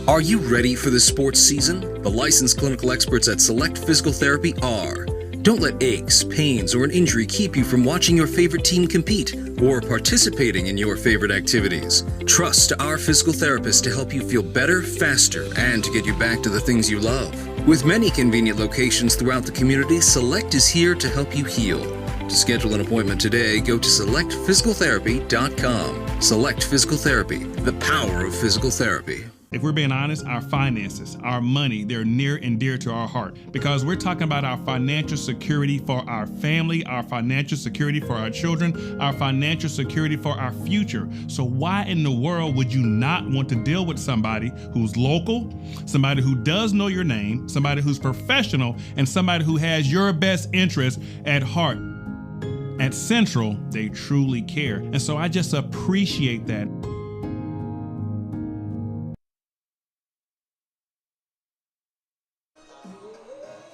Are you ready for the sports season? The licensed clinical experts at Select Physical Therapy are. Don't let aches, pains, or an injury keep you from watching your favorite team compete or participating in your favorite activities. Trust our physical therapist to help you feel better, faster, and to get you back to the things you love. With many convenient locations throughout the community, Select is here to help you heal. To schedule an appointment today, go to selectphysicaltherapy.com. Select Physical Therapy, the power of physical therapy. If we're being honest, our finances, our money, they're near and dear to our heart because we're talking about our financial security for our family, our financial security for our children, our financial security for our future. So why in the world would you not want to deal with somebody who's local, somebody who does know your name, somebody who's professional, and somebody who has your best interest at heart? At Central, they truly care. And so I just appreciate that.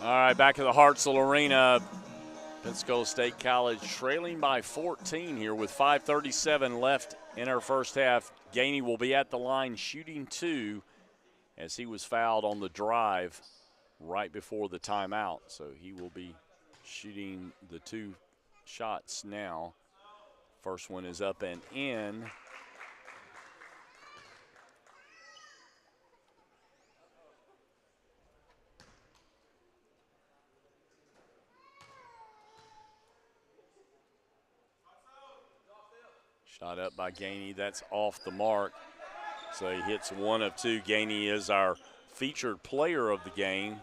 All right, back at the Hartzell Arena. Pensacola State College trailing by 14 here with 5:37 left in our first half. Gainey will be at the line shooting two as he was fouled on the drive right before the timeout. So he will be shooting the two shots now. First one is up and in. Shot up by Gainey, that's off the mark. So he hits one of two. Gainey is our featured player of the game,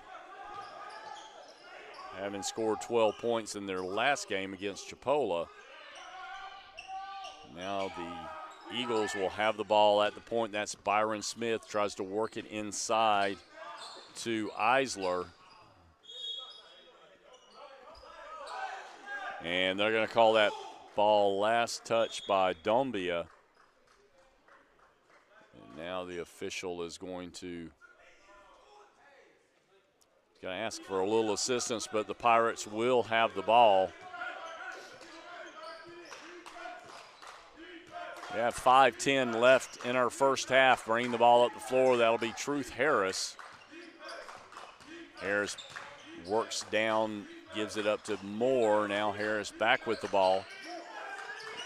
having scored 12 points in their last game against Chipola. Now the Eagles will have the ball at the point. That's Byron Smith, tries to work it inside to Eisler. And they're going to call that ball last touch by Dombia. And now the official is going to ask for a little assistance, but the Pirates will have the ball. We have 5:10 left in our first half. Bringing the ball up the floor, that'll be Truth Harris. Harris works down, gives it up to Moore. Now Harris back with the ball,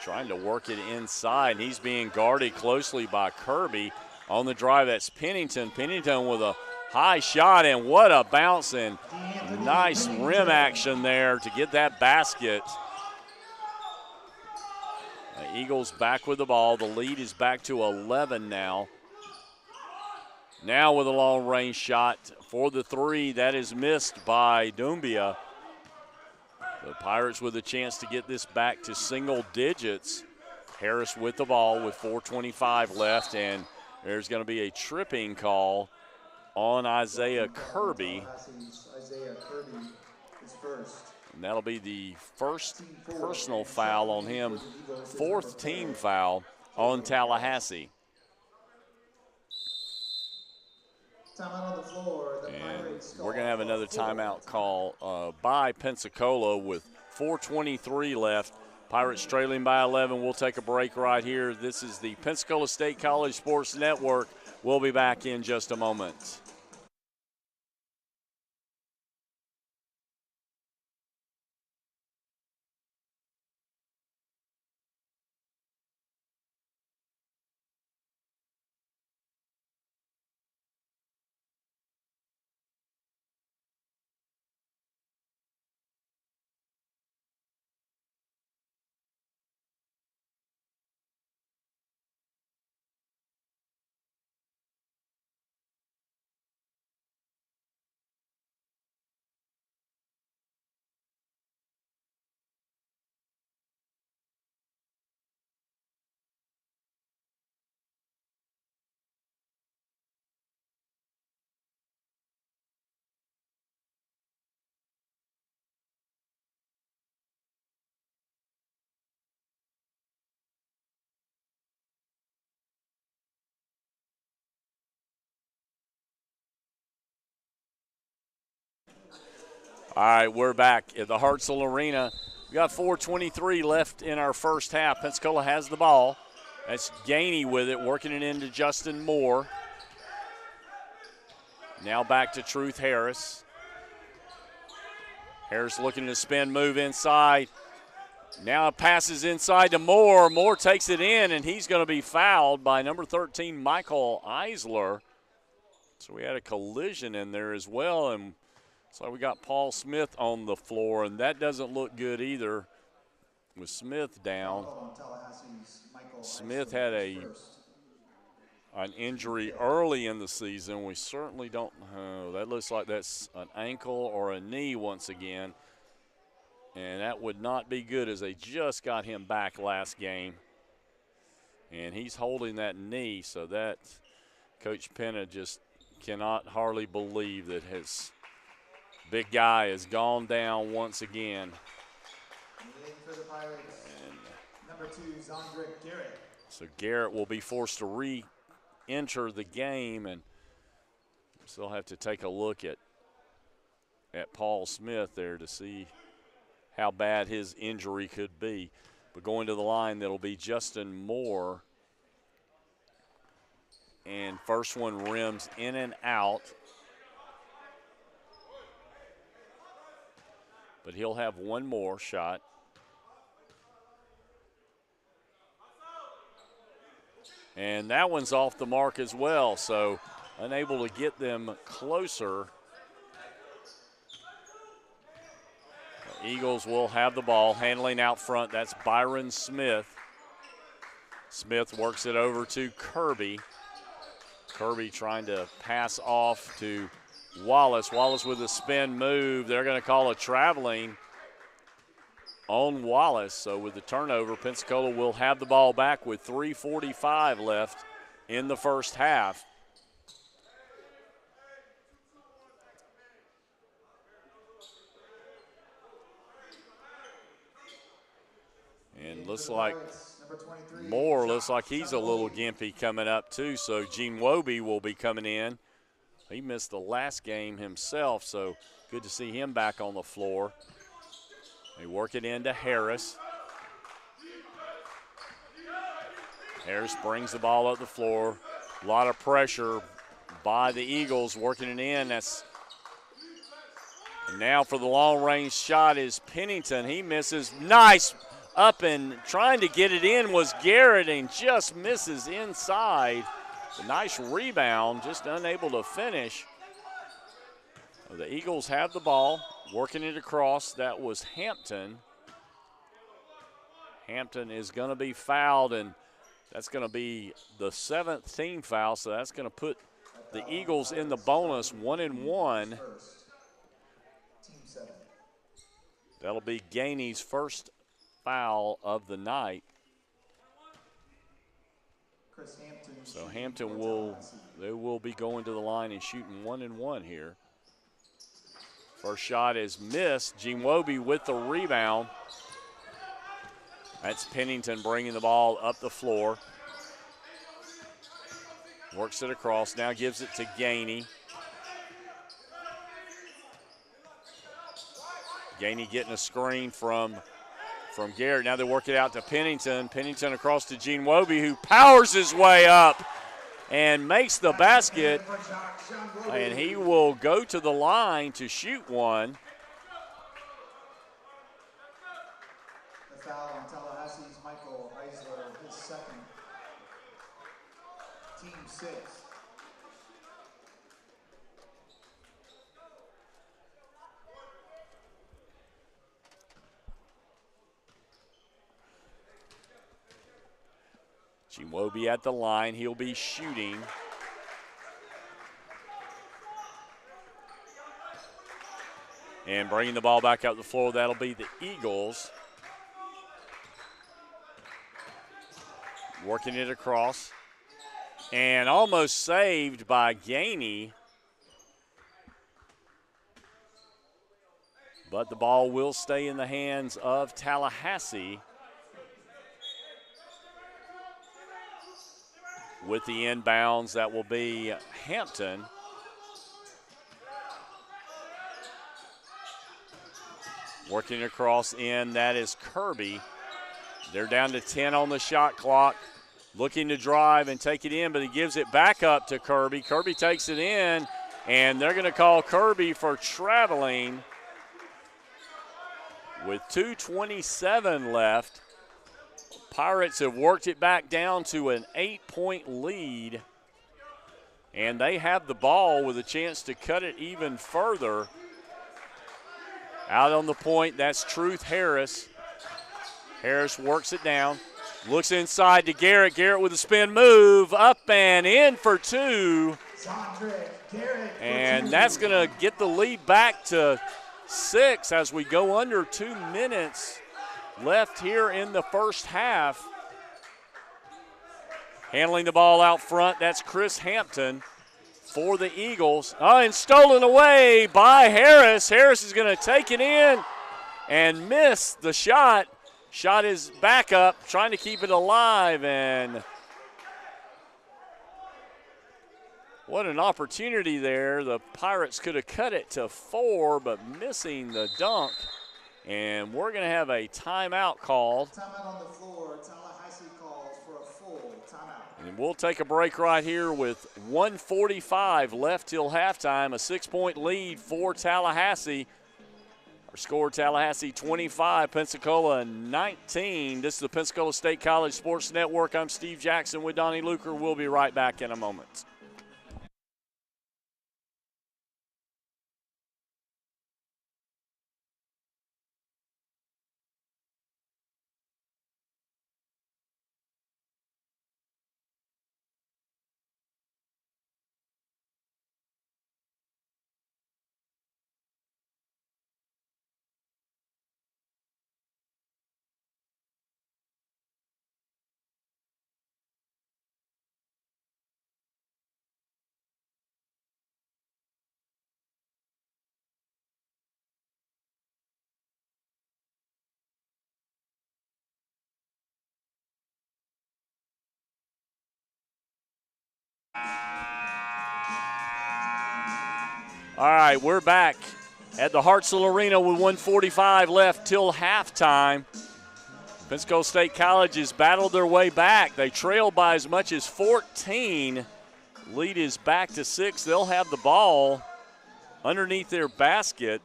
trying to work it inside. He's being guarded closely by Kirby. On the drive, that's Pennington. Pennington with a high shot, and what a bounce and nice rim action there to get that basket. The Eagles back with the ball. The lead is back to 11 now. Now with a long range shot for the three. That is missed by Doumbia. The Pirates with a chance to get this back to single digits. Harris with the ball with 4:25 left, and there's going to be a tripping call on Isaiah Kirby. Isaiah Kirby is first. And that'll be the first personal foul on him, fourth team foul on Tallahassee. Timeout on the floor. The And Pirates we're going to have another timeout call by Pensacola with 4:23 left. Pirates trailing by 11. We'll take a break right here. This is the Pensacola State College Sports Network. We'll be back in just a moment. All right, we're back at the Hartselle Arena. We got 4:23 left in our first half. Pensacola has the ball. That's Gainey with it, working it into Justin Moore. Now back to Truth Harris. Harris looking to spin, move inside. Now it passes inside to Moore. Moore takes it in, and he's going to be fouled by number 13, Michael Eisler. So we had a collision in there as well, and so we got Paul Smith on the floor, and that doesn't look good either with Smith down. Smith had an injury early in the season. We certainly don't know. That looks like that's an ankle or a knee once again, and that would not be good as they just got him back last game. And he's holding that knee, so that Coach Penna just cannot hardly believe that his big guy has gone down once again. For the Pirates, number 2, Zondrick Garrett. So Garrett will be forced to re-enter the game, and still have to take a look at Paul Smith there to see how bad his injury could be. But going to the line, that'll be Justin Moore. And first one rims in and out. But he'll have one more shot. And that one's off the mark as well, so unable to get them closer. The Eagles will have the ball, handling out front. That's Byron Smith. Smith works it over to Kirby. Kirby trying to pass off to Wallace. Wallace with a spin move. They're going to call a traveling on Wallace. So with the turnover, Pensacola will have the ball back with 3:45 left in the first half. And looks like Moore looks like he's a little gimpy coming up too. So Gene Wobie will be coming in. He missed the last game himself, so good to see him back on the floor. They work it into Harris. Harris brings the ball up the floor. A lot of pressure by the Eagles working it in. And now for the long-range shot is Pennington. He misses. Nice up and trying to get it in was Garrett and just misses inside. A nice rebound, just unable to finish. The Eagles have the ball, working it across. That was Hampton. Hampton is going to be fouled, and that's going to be the 7th team foul, so that's going to put the Eagles in the bonus 1-1. That'll be Gainey's first foul of the night. So Hampton will be going to the line and shooting 1-1 here. First shot is missed. Gene Wobie with the rebound. That's Pennington bringing the ball up the floor. Works it across, now gives it to Gainey. Gainey getting a screen from Garrett. Now they work it out to Pennington. Pennington across to Gene Wobie, who powers his way up and makes the basket. And he will go to the line to shoot one. The foul on Tallahassee's Michael Eisler, his second. Team 6. Gene Wobie at the line. He'll be shooting. And bringing the ball back up the floor, that'll be the Eagles. Working it across. And almost saved by Gainey. But the ball will stay in the hands of Tallahassee. With the inbounds, that will be Hampton. Working across in, that is Kirby. They're down to 10 on the shot clock. Looking to drive and take it in, but he gives it back up to Kirby. Kirby takes it in, and they're going to call Kirby for traveling with 2:27 left. Pirates have worked it back down to an 8-point lead, and they have the ball with a chance to cut it even further. Out on the point, that's Truth Harris. Harris works it down. Looks inside to Garrett. Garrett with a spin move. Up and in for two. And that's going to get the lead back to 6 as we go under 2 minutes left here in the first half. Handling the ball out front, that's Chris Hampton for the Eagles. Oh, and stolen away by Harris. Harris is going to take it in and miss the shot. Shot is back up, trying to keep it alive, and what an opportunity there. The Pirates could have cut it to 4, but missing the dunk. And we're going to have a timeout called. Timeout on the floor. Tallahassee calls for a full timeout. And we'll take a break right here with 1:45 left till halftime. A 6-point lead for Tallahassee. Our score, Tallahassee 25, Pensacola 19. This is the Pensacola State College Sports Network. I'm Steve Jackson with Donnie Luker. We'll be right back in a moment. All right, we're back at the Hartselle Arena with 1:45 left till halftime. Pensacola State College has battled their way back. They trailed by as much as 14. Lead is back to 6. They'll have the ball underneath their basket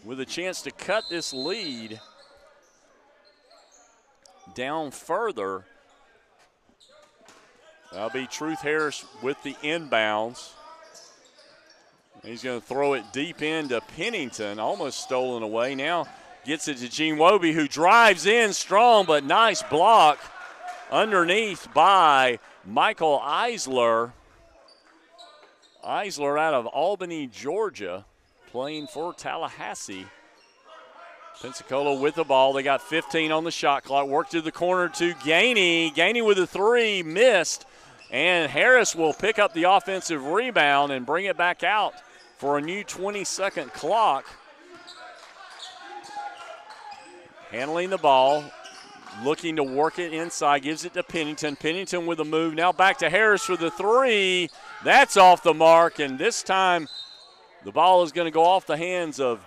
with a chance to cut this lead down further. That'll be Truth Harris with the inbounds. He's going to throw it deep into Pennington, almost stolen away. Now gets it to Gene Wobie, who drives in strong, but nice block underneath by Michael Eisler. Eisler out of Albany, Georgia, playing for Tallahassee. Pensacola with the ball. They got 15 on the shot clock. Work to the corner to Gainey. Gainey with a 3, missed. And Harris will pick up the offensive rebound and bring it back out for a new 20-second clock. Handling the ball, looking to work it inside, gives it to Pennington. Pennington with a move. Now back to Harris for the 3. That's off the mark, and this time the ball is going to go off the hands of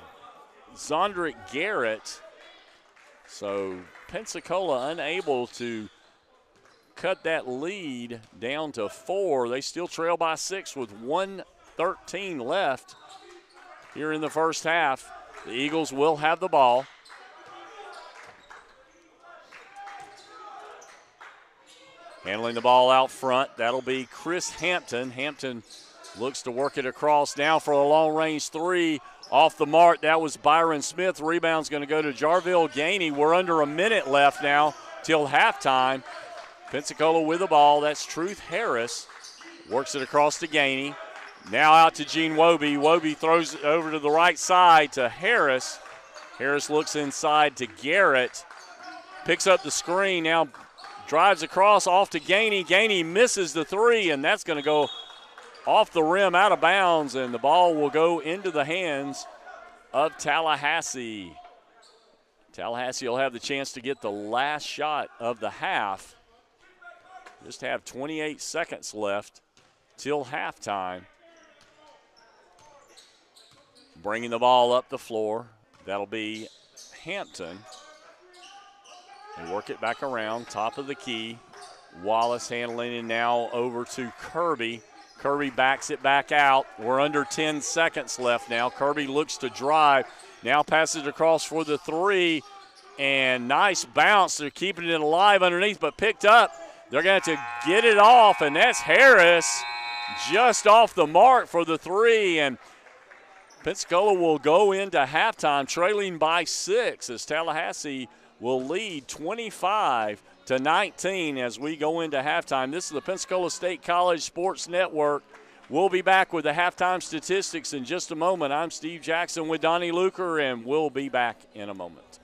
Zondrick Garrett. So Pensacola unable to cut that lead down to 4. They still trail by 6 with 1:13 left here in the first half. The Eagles will have the ball. Handling the ball out front, that'll be Chris Hampton. Hampton looks to work it across now for a long-range 3. Off the mark, that was Byron Smith. Rebound's going to go to Jarville Gainey. We're under a minute left now till halftime. Pensacola with the ball. That's Truth Harris. Works it across to Gainey. Now out to Gene Wobie. Wobie throws it over to the right side to Harris. Harris looks inside to Garrett. Picks up the screen. Now drives across off to Gainey. Gainey misses the 3, and that's going to go off the rim out of bounds, and the ball will go into the hands of Tallahassee. Tallahassee will have the chance to get the last shot of the half. Just have 28 seconds left till halftime. Bringing the ball up the floor. That'll be Hampton. They work it back around, top of the key. Wallace handling it now over to Kirby. Kirby backs it back out. We're under 10 seconds left now. Kirby looks to drive. Now passes it across for the three. And nice bounce. They're keeping it alive underneath, but picked up. They're going to have to get it off, and that's Harris just off the mark for the three. And Pensacola will go into halftime trailing by 6 as Tallahassee will lead 25-19 as we go into halftime. This is the Pensacola State College Sports Network. We'll be back with the halftime statistics in just a moment. I'm Steve Jackson with Donnie Luker, and we'll be back in a moment.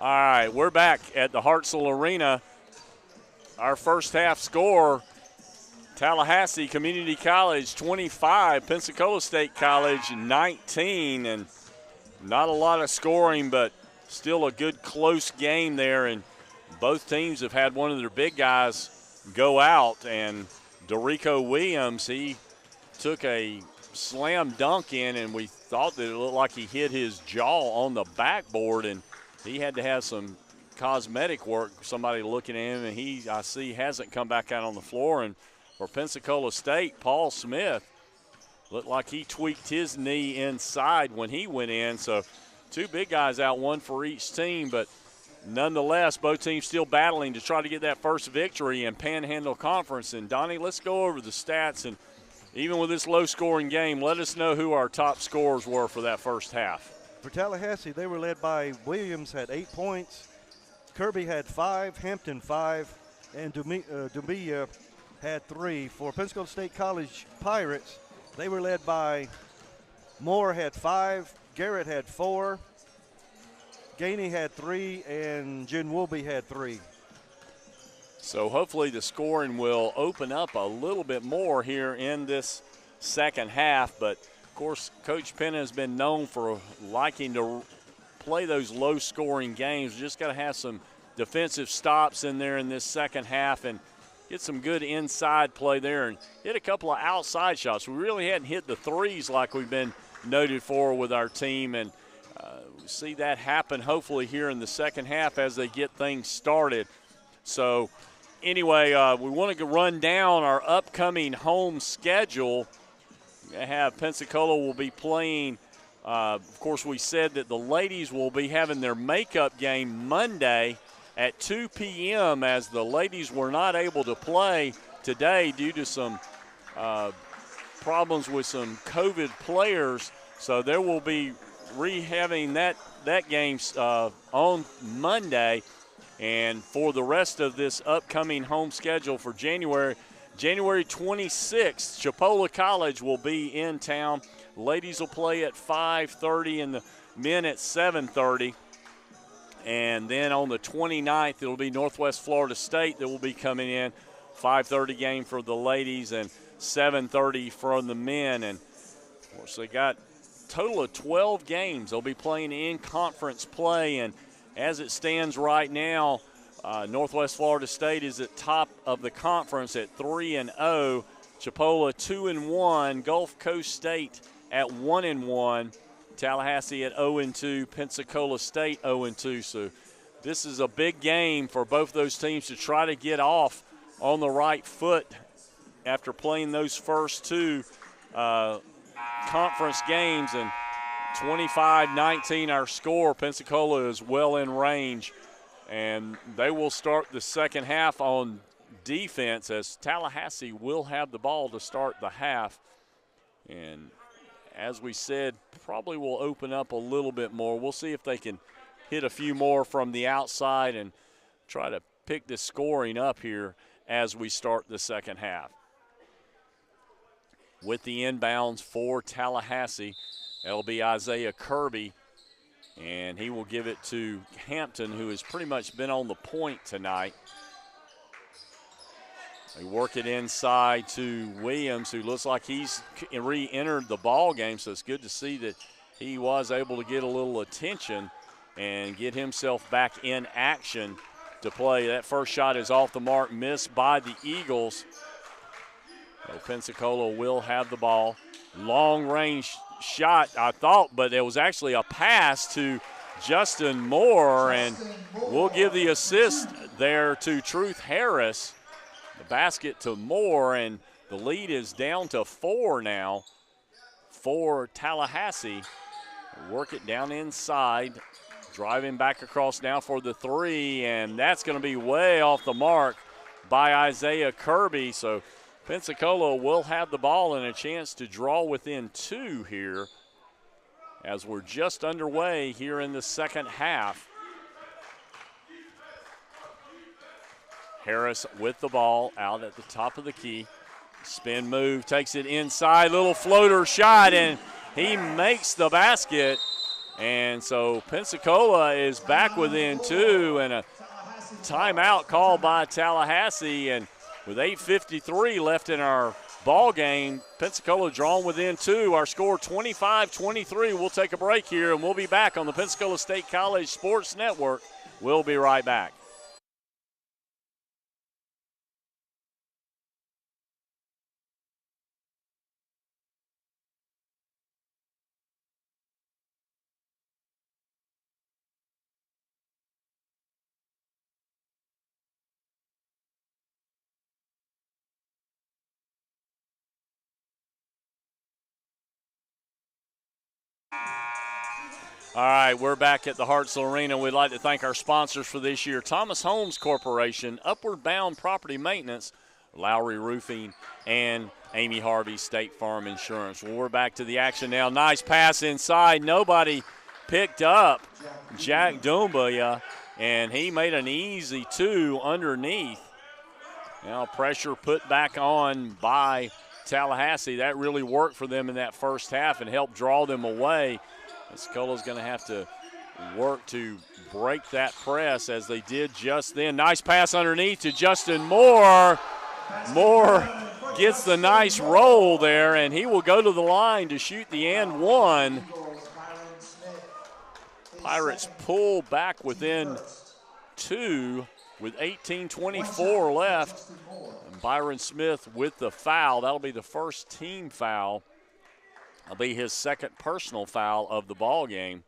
All right, we're back at the Hartselle Arena. Our first half score, Tallahassee Community College 25, Pensacola State College 19, and not a lot of scoring, but still a good close game there, and both teams have had one of their big guys go out, and Dorico Williams, he took a slam dunk in, and we thought that it looked like he hit his jaw on the backboard, and he had to have some cosmetic work, somebody looking at him, and I see hasn't come back out on the floor. And for Pensacola State, Paul Smith looked like he tweaked his knee inside when he went in. So two big guys out, one for each team, but nonetheless, both teams still battling to try to get that first victory in Panhandle Conference. And Donnie, let's go over the stats, and even with this low-scoring game, let us know who our top scorers were for that first half. For Tallahassee, they were led by Williams, had 8 points. Kirby had 5, Hampton 5, and Dumia had 3. For Pensacola State College Pirates, they were led by Moore had 5, Garrett had 4, Gainey had 3, and Jen Woolby had 3. So hopefully the scoring will open up a little bit more here in this second half. But, of course, Coach Penna has been known for liking to play those low-scoring games. Just got to have some defensive stops in there in this second half and get some good inside play there and hit a couple of outside shots. We really hadn't hit the threes like we've been noted for with our team, and we see that happen hopefully here in the second half as they get things started. So anyway, we want to run down our upcoming home schedule. We have Pensacola will be playing. Of course, we said that the ladies will be having their makeup game Monday at 2 p.m. as the ladies were not able to play today due to some problems with some COVID players. So there will be having that game on Monday. And for the rest of this upcoming home schedule for January 26th, Chipola College will be in town. Ladies will play at 5:30 and the men at 7:30. And then on the 29th, it'll be Northwest Florida State that will be coming in. 5:30 game for the ladies and 7:30 for the men. And, of course, they got a total of 12 games. They'll be playing in conference play. And as it stands right now, Northwest Florida State is at top of the conference at 3-0. Chipola 2-1. Gulf Coast State at 1-1. Tallahassee at 0-2. Pensacola State 0-2. So this is a big game for both those teams to try to get off on the right foot after playing those first two conference games. And 25-19 our score. Pensacola is well in range, and they will start the second half on defense as Tallahassee will have the ball to start the half. And as we said, probably will open up a little bit more. We'll see if they can hit a few more from the outside and try to pick the scoring up here as we start the second half. With the inbounds for Tallahassee, it'll be Isaiah Kirby, and he will give it to Hampton, who has pretty much been on the point tonight. They work it inside to Williams, who looks like he's re-entered the ball game, so it's good to see that he was able to get a little attention and get himself back in action to play. That first shot is off the mark, missed by the Eagles. So Pensacola will have the ball. Long-range shot, I thought, but it was actually a pass to Justin Moore, and we'll give the assist there to Truth Harris. The basket to Moore, and the lead is down to 4 now for Tallahassee. Work it down inside, driving back across now for the three, and that's going to be way off the mark by Isaiah Kirby. So Pensacola will have the ball and a chance to draw within 2 here as we're just underway here in the second half. Harris with the ball out at the top of the key. Spin move, takes it inside, little floater shot, and he makes the basket. And so Pensacola is back within 2, and a timeout called by Tallahassee. And with 8:53 left in our ball game, Pensacola drawn within 2. Our score 25-23. We'll take a break here, and we'll be back on the Pensacola State College Sports Network. We'll be right back. All right, we're back at the Hartselle Arena. We'd like to thank our sponsors for this year: Thomas Homes Corporation, Upward Bound Property Maintenance, Lowry Roofing, and Amy Harvey State Farm Insurance. Well, we're back to the action now. Nice pass inside. Nobody picked up Jack Doumbia, and he made an easy 2 underneath. Now pressure put back on by Tallahassee. That really worked for them in that first half and helped draw them away. Pensacola's going to have to work to break that press as they did just then. Nice pass underneath to Justin Moore. Moore gets the nice roll there, and he will go to the line to shoot the and one. Pirates pull back within 2 with 18:24 left. And Byron Smith with the foul. That'll be the first team foul. That'll be his second personal foul of the ball game.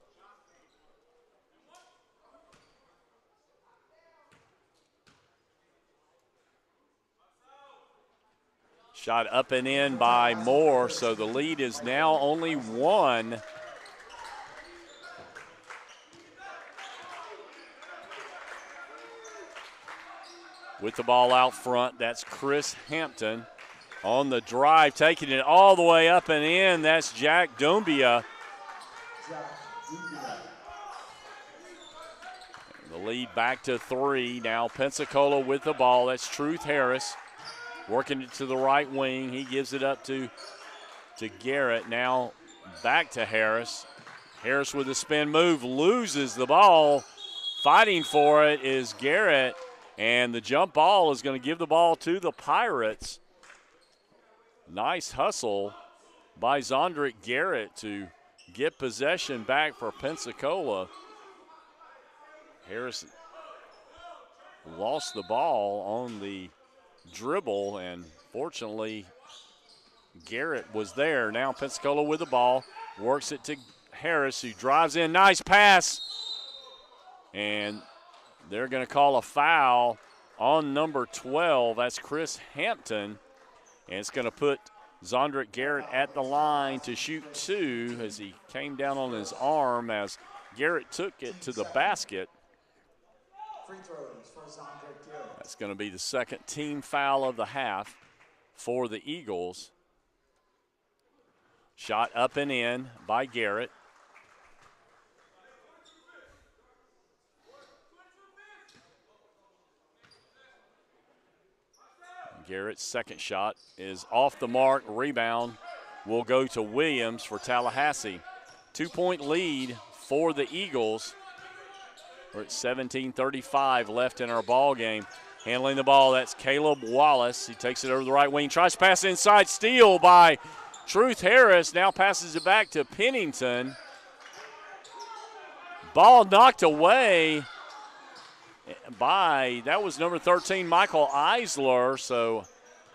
Shot up and in by Moore, so the lead is now only 1. With the ball out front, that's Chris Hampton. On the drive, taking it all the way up and in, that's Jack Doumbia. The lead back to 3. Now Pensacola with the ball. That's Truth Harris working it to the right wing. He gives it up to Garrett. Now back to Harris. Harris with a spin move, loses the ball. Fighting for it is Garrett, and the jump ball is going to give the ball to the Pirates. Nice hustle by Zondrick Garrett to get possession back for Pensacola. Harris lost the ball on the dribble, and fortunately Garrett was there. Now Pensacola with the ball, works it to Harris, who drives in. Nice pass, and they're going to call a foul on number 12. That's Chris Hampton. And it's going to put Zondrick Garrett at the line to shoot 2 as he came down on his arm as Garrett took it to the basket. Free throws for Zondrick Garrett. That's going to be the second team foul of the half for the Eagles. Shot up and in by Garrett. Garrett's second shot is off the mark. Rebound will go to Williams for Tallahassee. 2-point lead for the Eagles. We're at 17:35 left in our ball game. Handling the ball, that's Caleb Wallace. He takes it over the right wing, tries to pass inside. Steal by Truth Harris. Now passes it back to Pennington. Ball knocked away by, that was number 13, Michael Eisler. So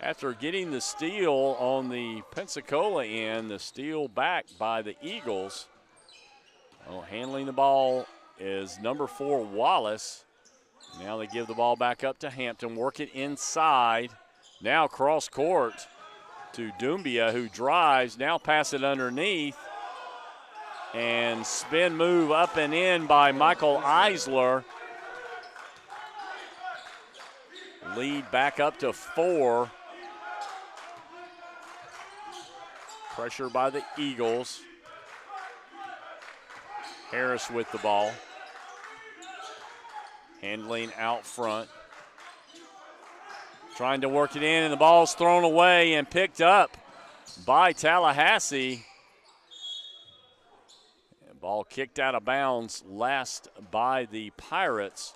after getting the steal on the Pensacola end, the steal back by the Eagles. Oh, handling the ball is number 4, Wallace. Now they give the ball back up to Hampton, work it inside. Now cross court to Doumbia, who drives, now pass it underneath. And spin move up and in by Michael Eisler. Lead back up to 4. Pressure by the Eagles. Harris with the ball. Handling out front. Trying to work it in, and the ball's thrown away and picked up by Tallahassee. And ball kicked out of bounds last by the Pirates.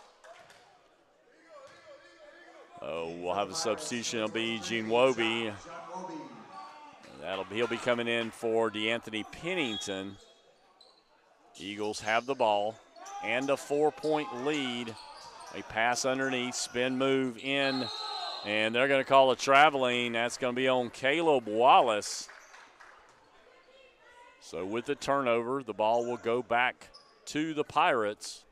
We'll have a substitution. It'll be Gene Wobie. He'll be coming in for DeAnthony Pennington. Eagles have the ball and a 4-point lead. A pass underneath, spin move in, and they're going to call a traveling. That's going to be on Caleb Wallace. So with the turnover, the ball will go back to the Pirates.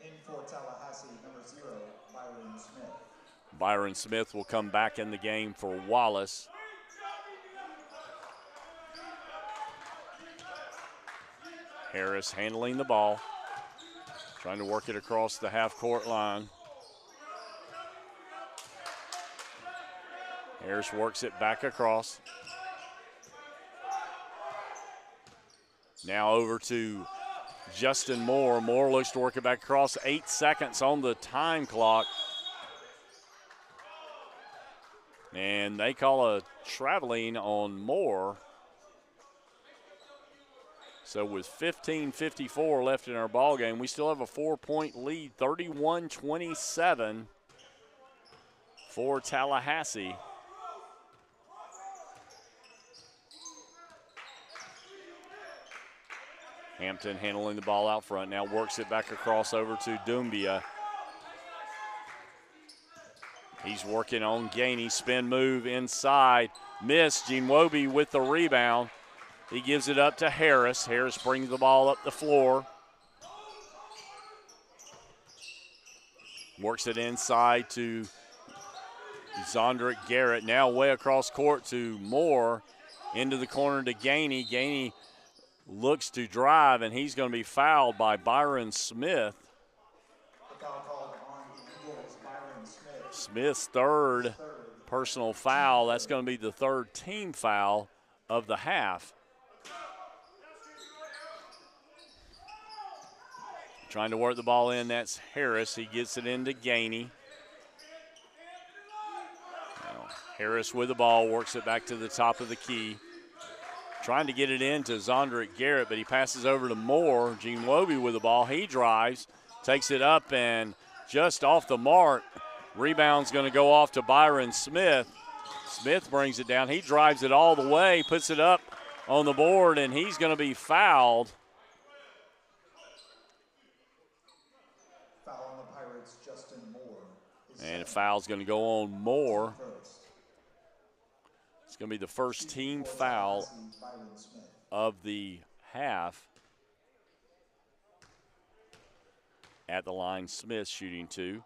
In for Tallahassee, number 0, Byron Smith. Byron Smith will come back in the game for Wallace. Harris handling the ball, trying to work it across the half-court line. Harris works it back across. Now over to Justin Moore. Moore looks to work it back across. 8 seconds on the time clock. And they call a traveling on Moore. So with 15:54 left in our ball game, we still have a 4-point lead, 31-27 for Tallahassee. Hampton handling the ball out front, now works it back across over to Doumbia. He's working on Gainey, spin move inside, miss. Gene Wobie with the rebound. He gives it up to Harris. Harris brings the ball up the floor. Works it inside to Zondrick Garrett. Now way across court to Moore. Into the corner to Gainey. Gainey looks to drive, and he's going to be fouled by Byron Smith. The foul called on the Eagles, Byron Smith. Smith's third personal foul. That's going to be the third team foul of the half. Trying to work the ball in, that's Harris. He gets it into Gainey. Now, Harris with the ball, works it back to the top of the key. Trying to get it into Zondrick Garrett, but he passes over to Moore. Gene Wobie with the ball. He drives, takes it up, and just off the mark. Rebound's going to go off to Byron Smith. Smith brings it down. He drives it all the way, puts it up on the board, and he's going to be fouled. And a foul's going to go on Moore. It's going to be the first team foul of the half. At the line, Smith shooting 2.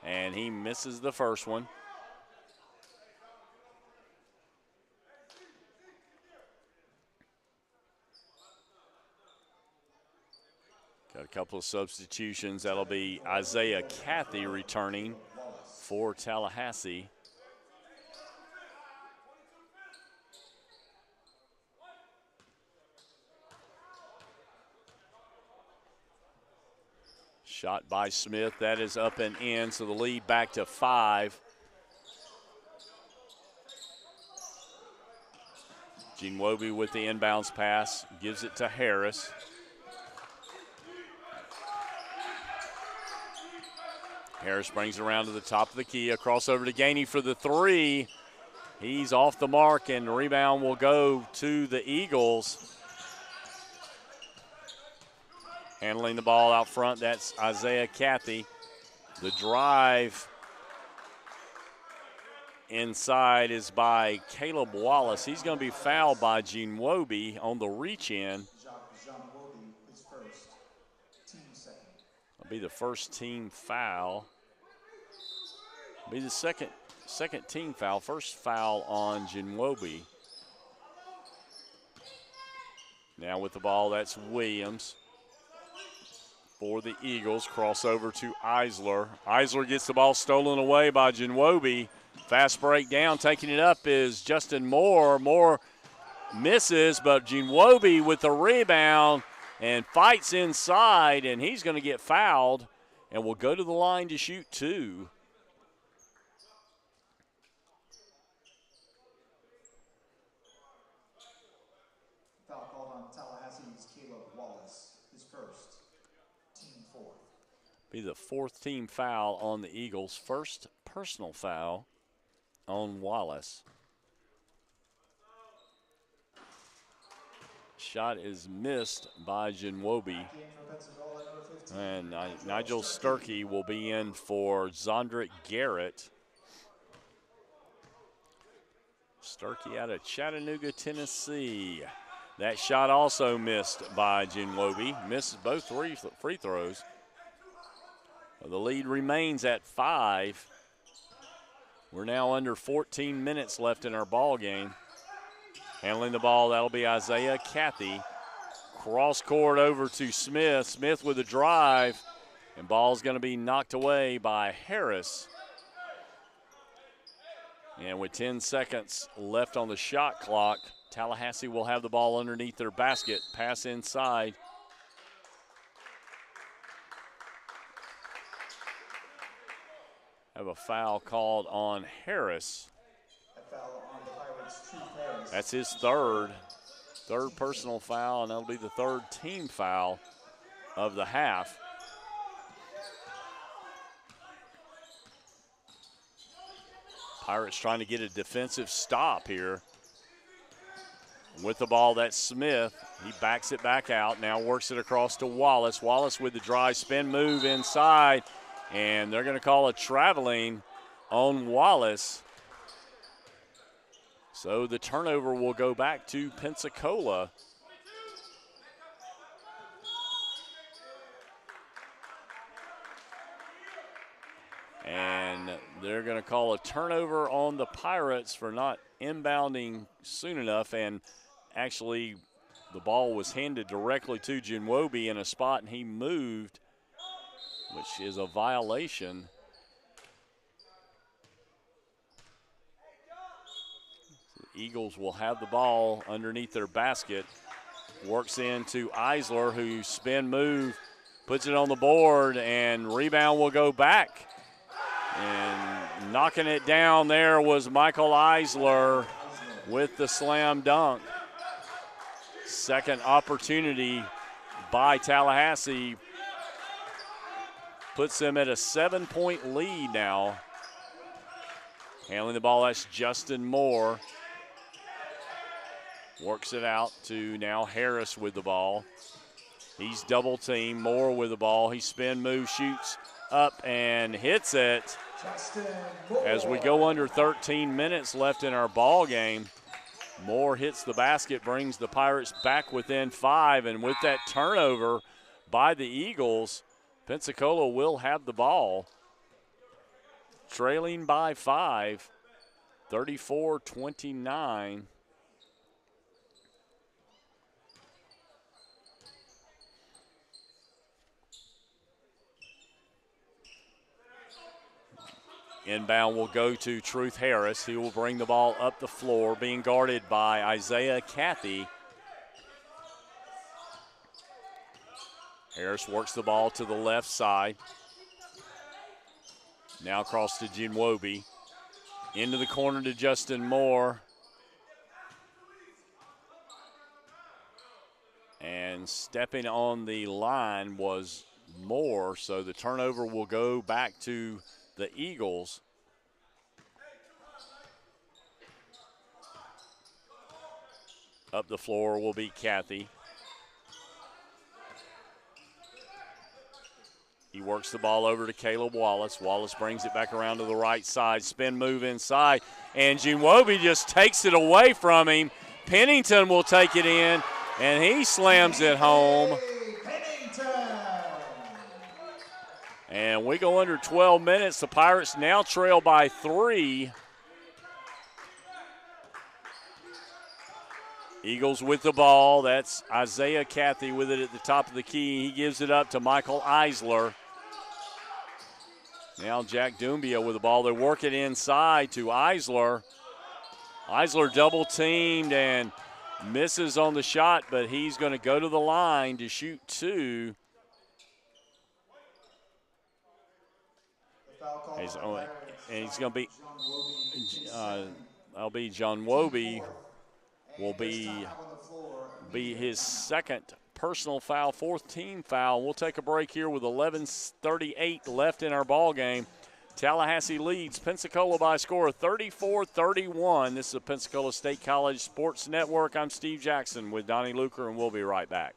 And he misses the first one. Got a couple of substitutions. That'll be Isaiah Cathy returning for Tallahassee. Shot by Smith. That is up and in, so the lead back to 5. Gene Wobie with the inbounds pass. Gives it to Harris. Harris brings it around to the top of the key. A crossover to Gainey for the 3. He's off the mark, and the rebound will go to the Eagles. Handling the ball out front, that's Isaiah Cathy. The drive inside is by Caleb Wallace. He's going to be fouled by Gene Wobie on the reach-in. That'll be the first team foul. Be the second team foul. First foul on Gene Wobie. Now with the ball, that's Williams for the Eagles. Crossover to Eisler. Eisler gets the ball stolen away by Gene Wobie. Fast break down. Taking it up is Justin Moore. Moore misses, but Gene Wobie with the rebound and fights inside, and he's going to get fouled and will go to the line to shoot 2. Foul Tallahassee's Caleb Wallace, his first, team fourth. Be the fourth team foul on the Eagles. First personal foul on Wallace. Shot is missed by Jinwobi. And Nigel Sturkey will be in for Zondrick Garrett. Sturkey out of Chattanooga, Tennessee. That shot also missed by Jinwobi. Misses both free throws. The lead remains at 5. We're now under 14 minutes left in our ball game. Handling the ball, that'll be Isaiah Cathy. Cross court over to Smith. Smith with a drive, and ball's going to be knocked away by Harris. And with 10 seconds left on the shot clock, Tallahassee will have the ball underneath their basket. Pass inside. Have a foul called on Harris. That's his third personal foul, and that'll be the third team foul of the half. Pirates trying to get a defensive stop here. With the ball, that's Smith. He backs it back out, now works it across to Wallace. Wallace with the drive, spin move inside, and they're going to call a traveling on Wallace. So the turnover will go back to Pensacola. And they're going to call a turnover on the Pirates for not inbounding soon enough. And actually, the ball was handed directly to Jinwobi in a spot, and he moved, which is a violation. Eagles will have the ball underneath their basket. Works into Eisler, who spin move, puts it on the board, and rebound will go back. And knocking it down there was Michael Eisler with the slam dunk. Second opportunity by Tallahassee. Puts them at a 7-point lead now. Handling the ball, that's Justin Moore. Works it out to now Harris with the ball. He's double teamed. Moore with the ball. He spin move, shoots up and hits it. As we go under 13 minutes left in our ball game, Moore hits the basket, brings the Pirates back within 5. And with that turnover by the Eagles, Pensacola will have the ball. Trailing by 5, 34-29. Inbound will go to Truth Harris. He will bring the ball up the floor, being guarded by Isaiah Cathy. Harris works the ball to the left side. Now across to Jinwobi. Into the corner to Justin Moore. And stepping on the line was Moore, so the turnover will go back to the Eagles. Up the floor will be Cathy. He works the ball over to Caleb Wallace. Wallace brings it back around to the right side. Spin move inside. And Jinwobi just takes it away from him. Pennington will take it in, and he slams it home. And we go under 12 minutes. The Pirates now trail by 3. Eagles with the ball. That's Isaiah Cathy with it at the top of the key. He gives it up to Michael Eisler. Now Jack Doumbia with the ball. They work it inside to Eisler. Eisler double teamed and misses on the shot, but he's going to go to the line to shoot 2. He's going to be, that'll be John Wobie will be Be his second personal foul, fourth team foul. We'll take a break here with 11:38 left in our ball game. Tallahassee leads Pensacola by a score of 34-31. This is the Pensacola State College Sports Network. I'm Steve Jackson with Donnie Luker, and we'll be right back.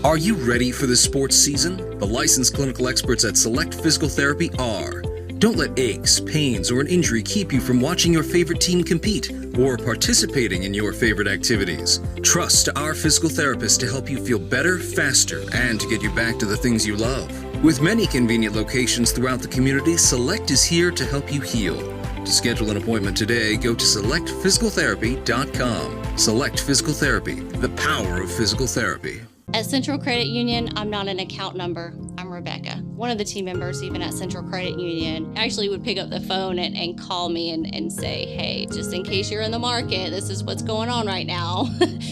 Are you ready for the sports season? The licensed clinical experts at Select Physical Therapy are. Don't let aches, pains, or an injury keep you from watching your favorite team compete or participating in your favorite activities. Trust our physical therapist to help you feel better, faster, and to get you back to the things you love. With many convenient locations throughout the community, Select is here to help you heal. To schedule an appointment today, go to selectphysicaltherapy.com. Select Physical Therapy, the power of physical therapy. At Central Credit Union, I'm not an account number. I'm Rebecca. One of the team members, even at Central Credit Union, actually would pick up the phone and call me and say, hey, just in case you're in the market, this is what's going on right now.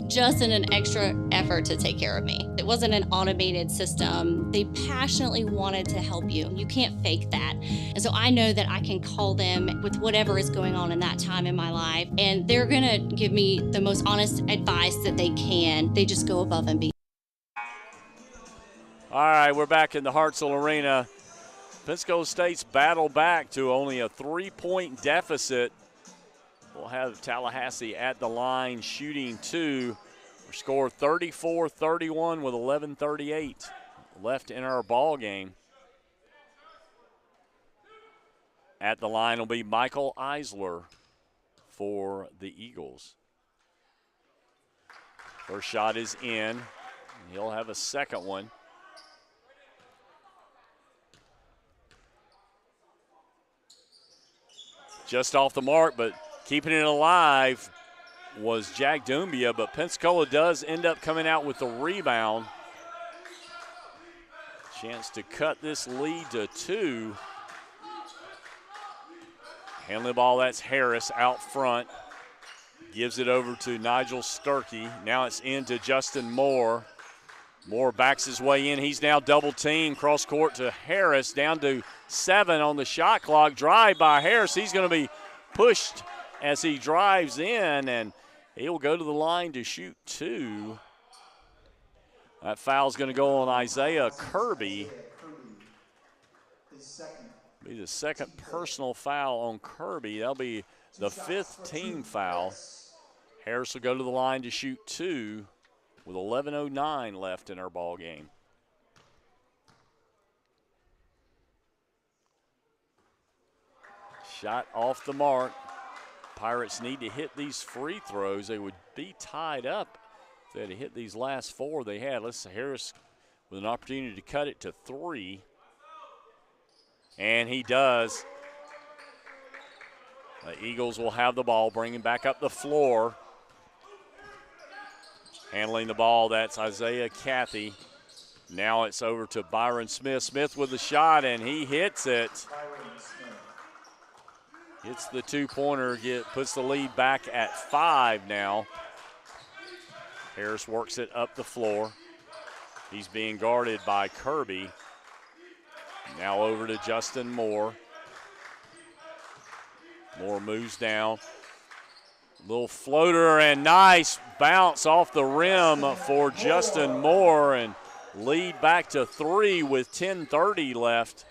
Just in an extra effort to take care of me. It wasn't an automated system. They passionately wanted to help you. You can't fake that. And so I know that I can call them with whatever is going on in that time in my life, and they're gonna give me the most honest advice that they can. They just go above and beyond. All right, we're back in the Hartselle Arena. Pensacola State's battle back to only a 3-point deficit. We'll have Tallahassee at the line shooting two. We're scored 34-31 with 11:38 left in our ball game. At the line will be Michael Eisler for the Eagles. First shot is in. He'll have a second one. Just off the mark, but keeping it alive was Jack Dumbia, but Pensacola does end up coming out with the rebound. Chance to cut this lead to 2. Handling the ball, that's Harris out front. Gives it over to Nigel Sturkey. Now it's into Justin Moore. Moore backs his way in. He's now double teamed. Cross court to Harris. Down to 7 on the shot clock. Drive by Harris. He's going to be pushed as he drives in, and he'll go to the line to shoot 2. That foul's going to go on Isaiah Kirby. Be the second personal foul on Kirby. That'll be the 5th team foul. Harris will go to the line to shoot 2. With 11:09 left in our ball game. Shot off the mark. Pirates need to hit these free throws. They would be tied up if they had to hit these last 4 they had. Harris with an opportunity to cut it to 3. And he does. The Eagles will have the ball, bringing back up the floor. Handling the ball, that's Isaiah Cathy. Now it's over to Byron Smith. Smith with the shot, and he hits it. Hits the 2-pointer, puts the lead back at 5 now. Harris works it up the floor. He's being guarded by Kirby. Now over to Justin Moore. Moore moves down. Little floater and nice bounce off the rim for Justin Moore, and lead back to 3 with 10:30 left.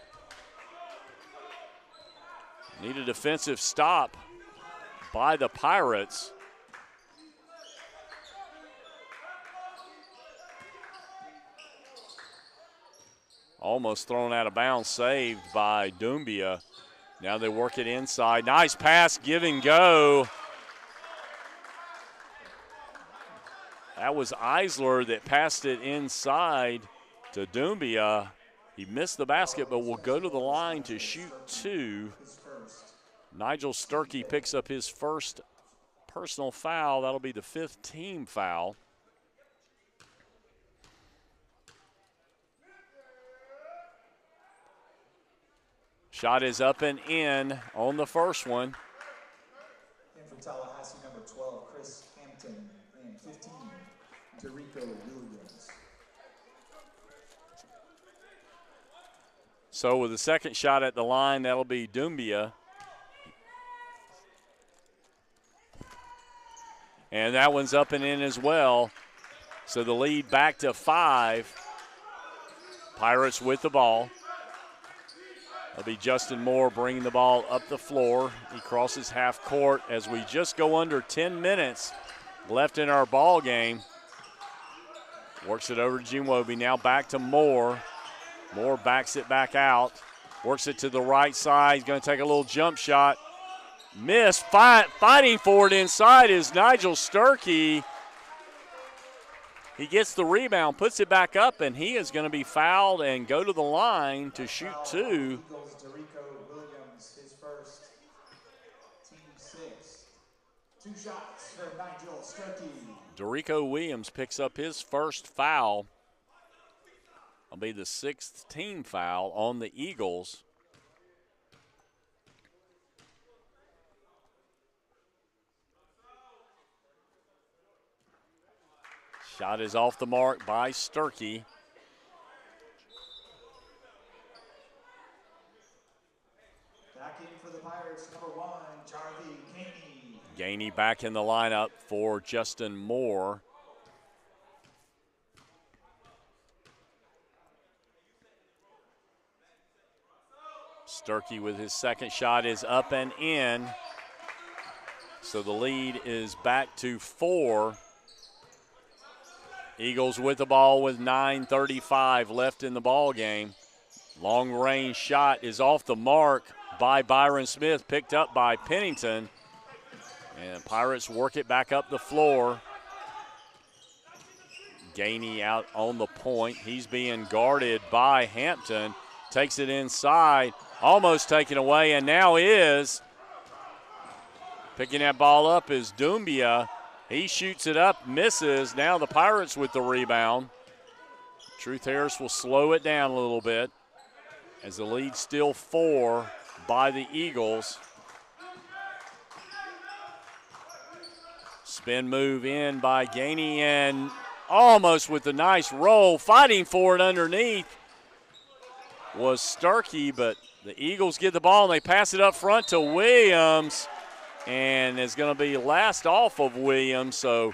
Need a defensive stop by the Pirates. Almost thrown out of bounds, saved by Dumbia. Now they work it inside. Nice pass, give and go. That was Eisler that passed it inside to Dumbia. He missed the basket, but will go to the line to shoot 2. Nigel Sturkey picks up his first personal foul. That'll be the 5th team foul. Shot is up and in on the first one. And for Tallahassee, number 12, Chris Hampton, and 15, Derico Williams. So with the second shot at the line, that'll be Dumbia. And that one's up and in as well. So the lead back to 5. Pirates with the ball. It'll be Justin Moore bringing the ball up the floor. He crosses half court as we just go under 10 minutes left in our ball game. Works it over to Jinwobi. Now back to Moore. Moore backs it back out. Works it to the right side. He's going to take a little jump shot. Miss. Fighting for it inside is Nigel Sturkey. He gets the rebound, puts it back up, and he is going to be fouled and go to the line to shoot 2. Dorico Williams, his first, team 6. 2 shots for Nigel Sturkey. Dorico Williams picks up his first foul. It'll be the 6th team foul on the Eagles. Shot is off the mark by Sturkey. Back in for the Pirates, number 1, Jarvie Gainey. Gainey back in the lineup for Justin Moore. Sturkey with his second shot is up and in. So the lead is back to 4. Eagles with the ball with 9:35 left in the ball game. Long range shot is off the mark by Byron Smith, picked up by Pennington. And Pirates work it back up the floor. Gainey out on the point. He's being guarded by Hampton. Takes it inside, almost taken away, and now is. Picking that ball up is Doumbia. He shoots it up, misses. Now the Pirates with the rebound. Truth Harris will slow it down a little bit as the lead's still 4 by the Eagles. Spin move in by Gainey and almost with a nice roll. Fighting for it underneath was Sturkey, but the Eagles get the ball and they pass it up front to Williams. And it's going to be last off of Williams, so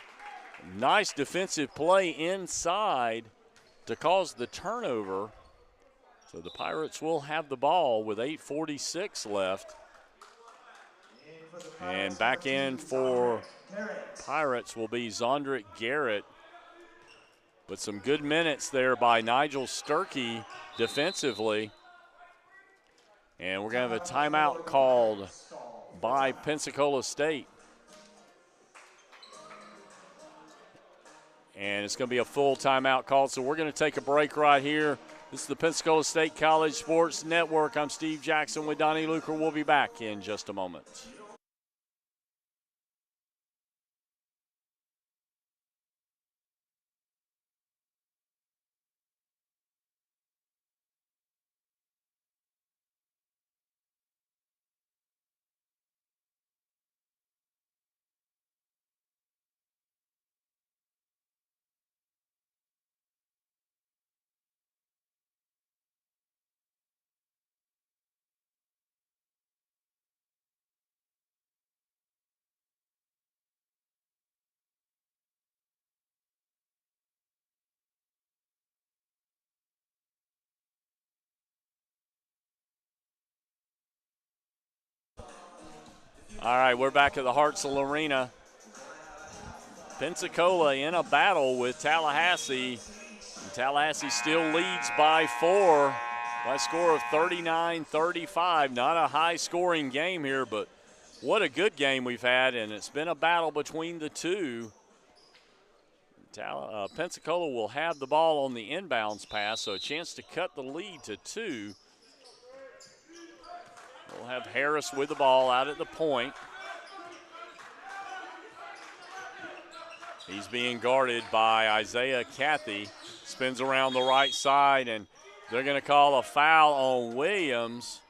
nice defensive play inside to cause the turnover. So the Pirates will have the ball with 8:46 left. And back in for Pirates will be Zondrick Garrett. But some good minutes there by Nigel Sturkey defensively. And we're going to have a timeout called by Pensacola State. And it's going to be a full timeout call, so we're going to take a break right here. This is the Pensacola State College Sports Network. I'm Steve Jackson with Donnie Luker. We'll be back in just a moment. All right, we're back at the Hartzell Arena. Pensacola in a battle with Tallahassee. And Tallahassee still leads by 4 by a score of 39-35. Not a high-scoring game here, but what a good game we've had, and it's been a battle between the two. Pensacola will have the ball on the inbounds pass, so a chance to cut the lead to 2. We'll have Harris with the ball out at the point. He's being guarded by Isaiah Cathy. Spins around the right side, and they're going to call a foul on Williams.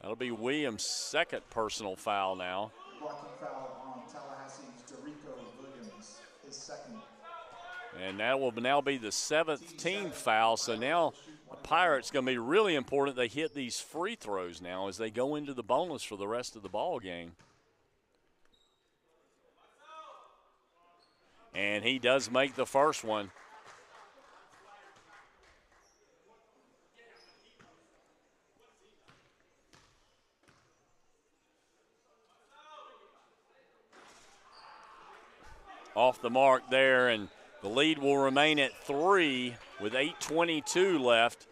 That'll be Williams' second personal foul now. Blocking foul on Tallahassee's Dorico Williams, his second. And that will now be the 7th team foul. So now the Pirates going to be really important they hit these free throws now as they go into the bonus for the rest of the ball game. And he does make the first one. Off the mark there, and the lead will remain at 3 with 8:22 left.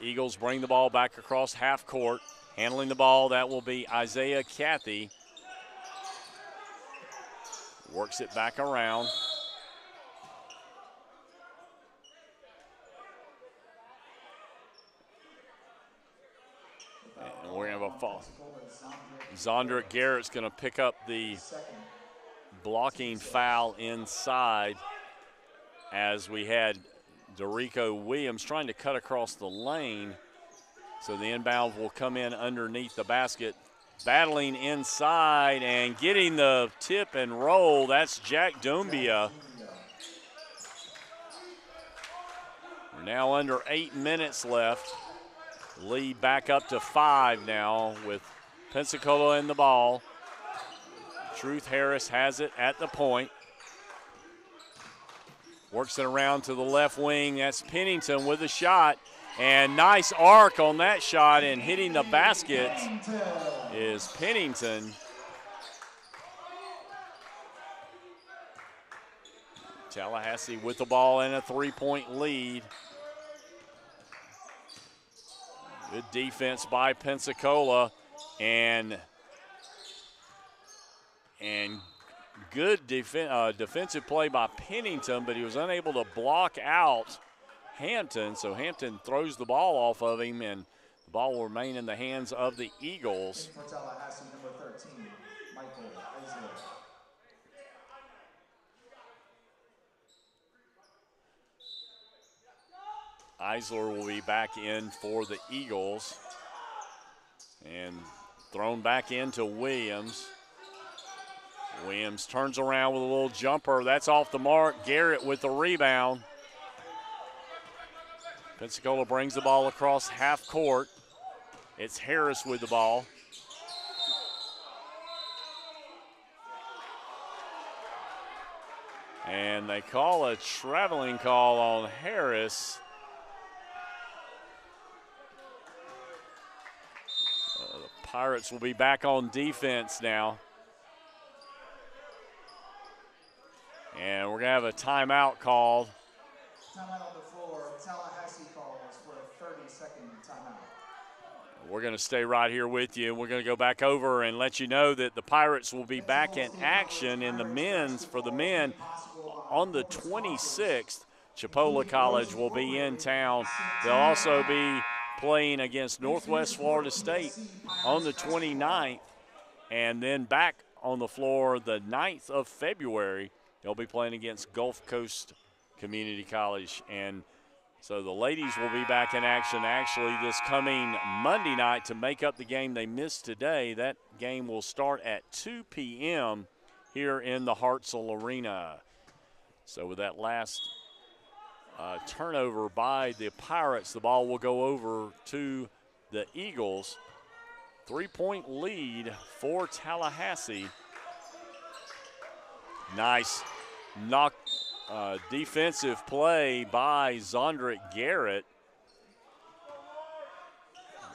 Eagles bring the ball back across half court. Handling the ball, that will be Isaiah Cathy. Works it back around. And we're going to have a fall. Zondrick Garrett's going to pick up the blocking foul inside, as we had Dorico Williams trying to cut across the lane. So the inbound will come in underneath the basket. Battling inside and getting the tip and roll, that's Jack Dumbia. We're now under 8 minutes left. Lead back up to 5 now with Pensacola in the ball. Truth Harris has it at the point. Works it around to the left wing. That's Pennington with a shot. And nice arc on that shot, and hitting the basket is Pennington. Tallahassee with the ball and a 3-point lead. Good defense by Pensacola, and good defensive play by Pennington, but he was unable to block out Hampton, so Hampton throws the ball off of him, and the ball will remain in the hands of the Eagles. For Tallahassee, number 13, Michael Eisler. Eisler will be back in for the Eagles, and thrown back into Williams. Williams turns around with a little jumper. That's off the mark. Garrett with the rebound. Pensacola brings the ball across half court. It's Harris with the ball. And they call a traveling call on Harris. The Pirates will be back on defense now. And we're going to have a timeout called. Timeout on the floor. Tallahassee calls for a 30-second timeout. We're going to stay right here with you. We're going to go back over and let you know that the Pirates will be back in action in the men's for the men on the 26th. Chipola College will be in town. They'll also be playing against Northwest Florida State on the 29th, and then back on the floor the 9th of February. They'll be playing against Gulf Coast Community College. And so the ladies will be back in action actually this coming Monday night to make up the game they missed today. That game will start at 2 p.m. here in the Hartzell Arena. So with that last turnover by the Pirates, the ball will go over to the Eagles. 3-point lead for Tallahassee. Nice defensive play by Zondrick Garrett.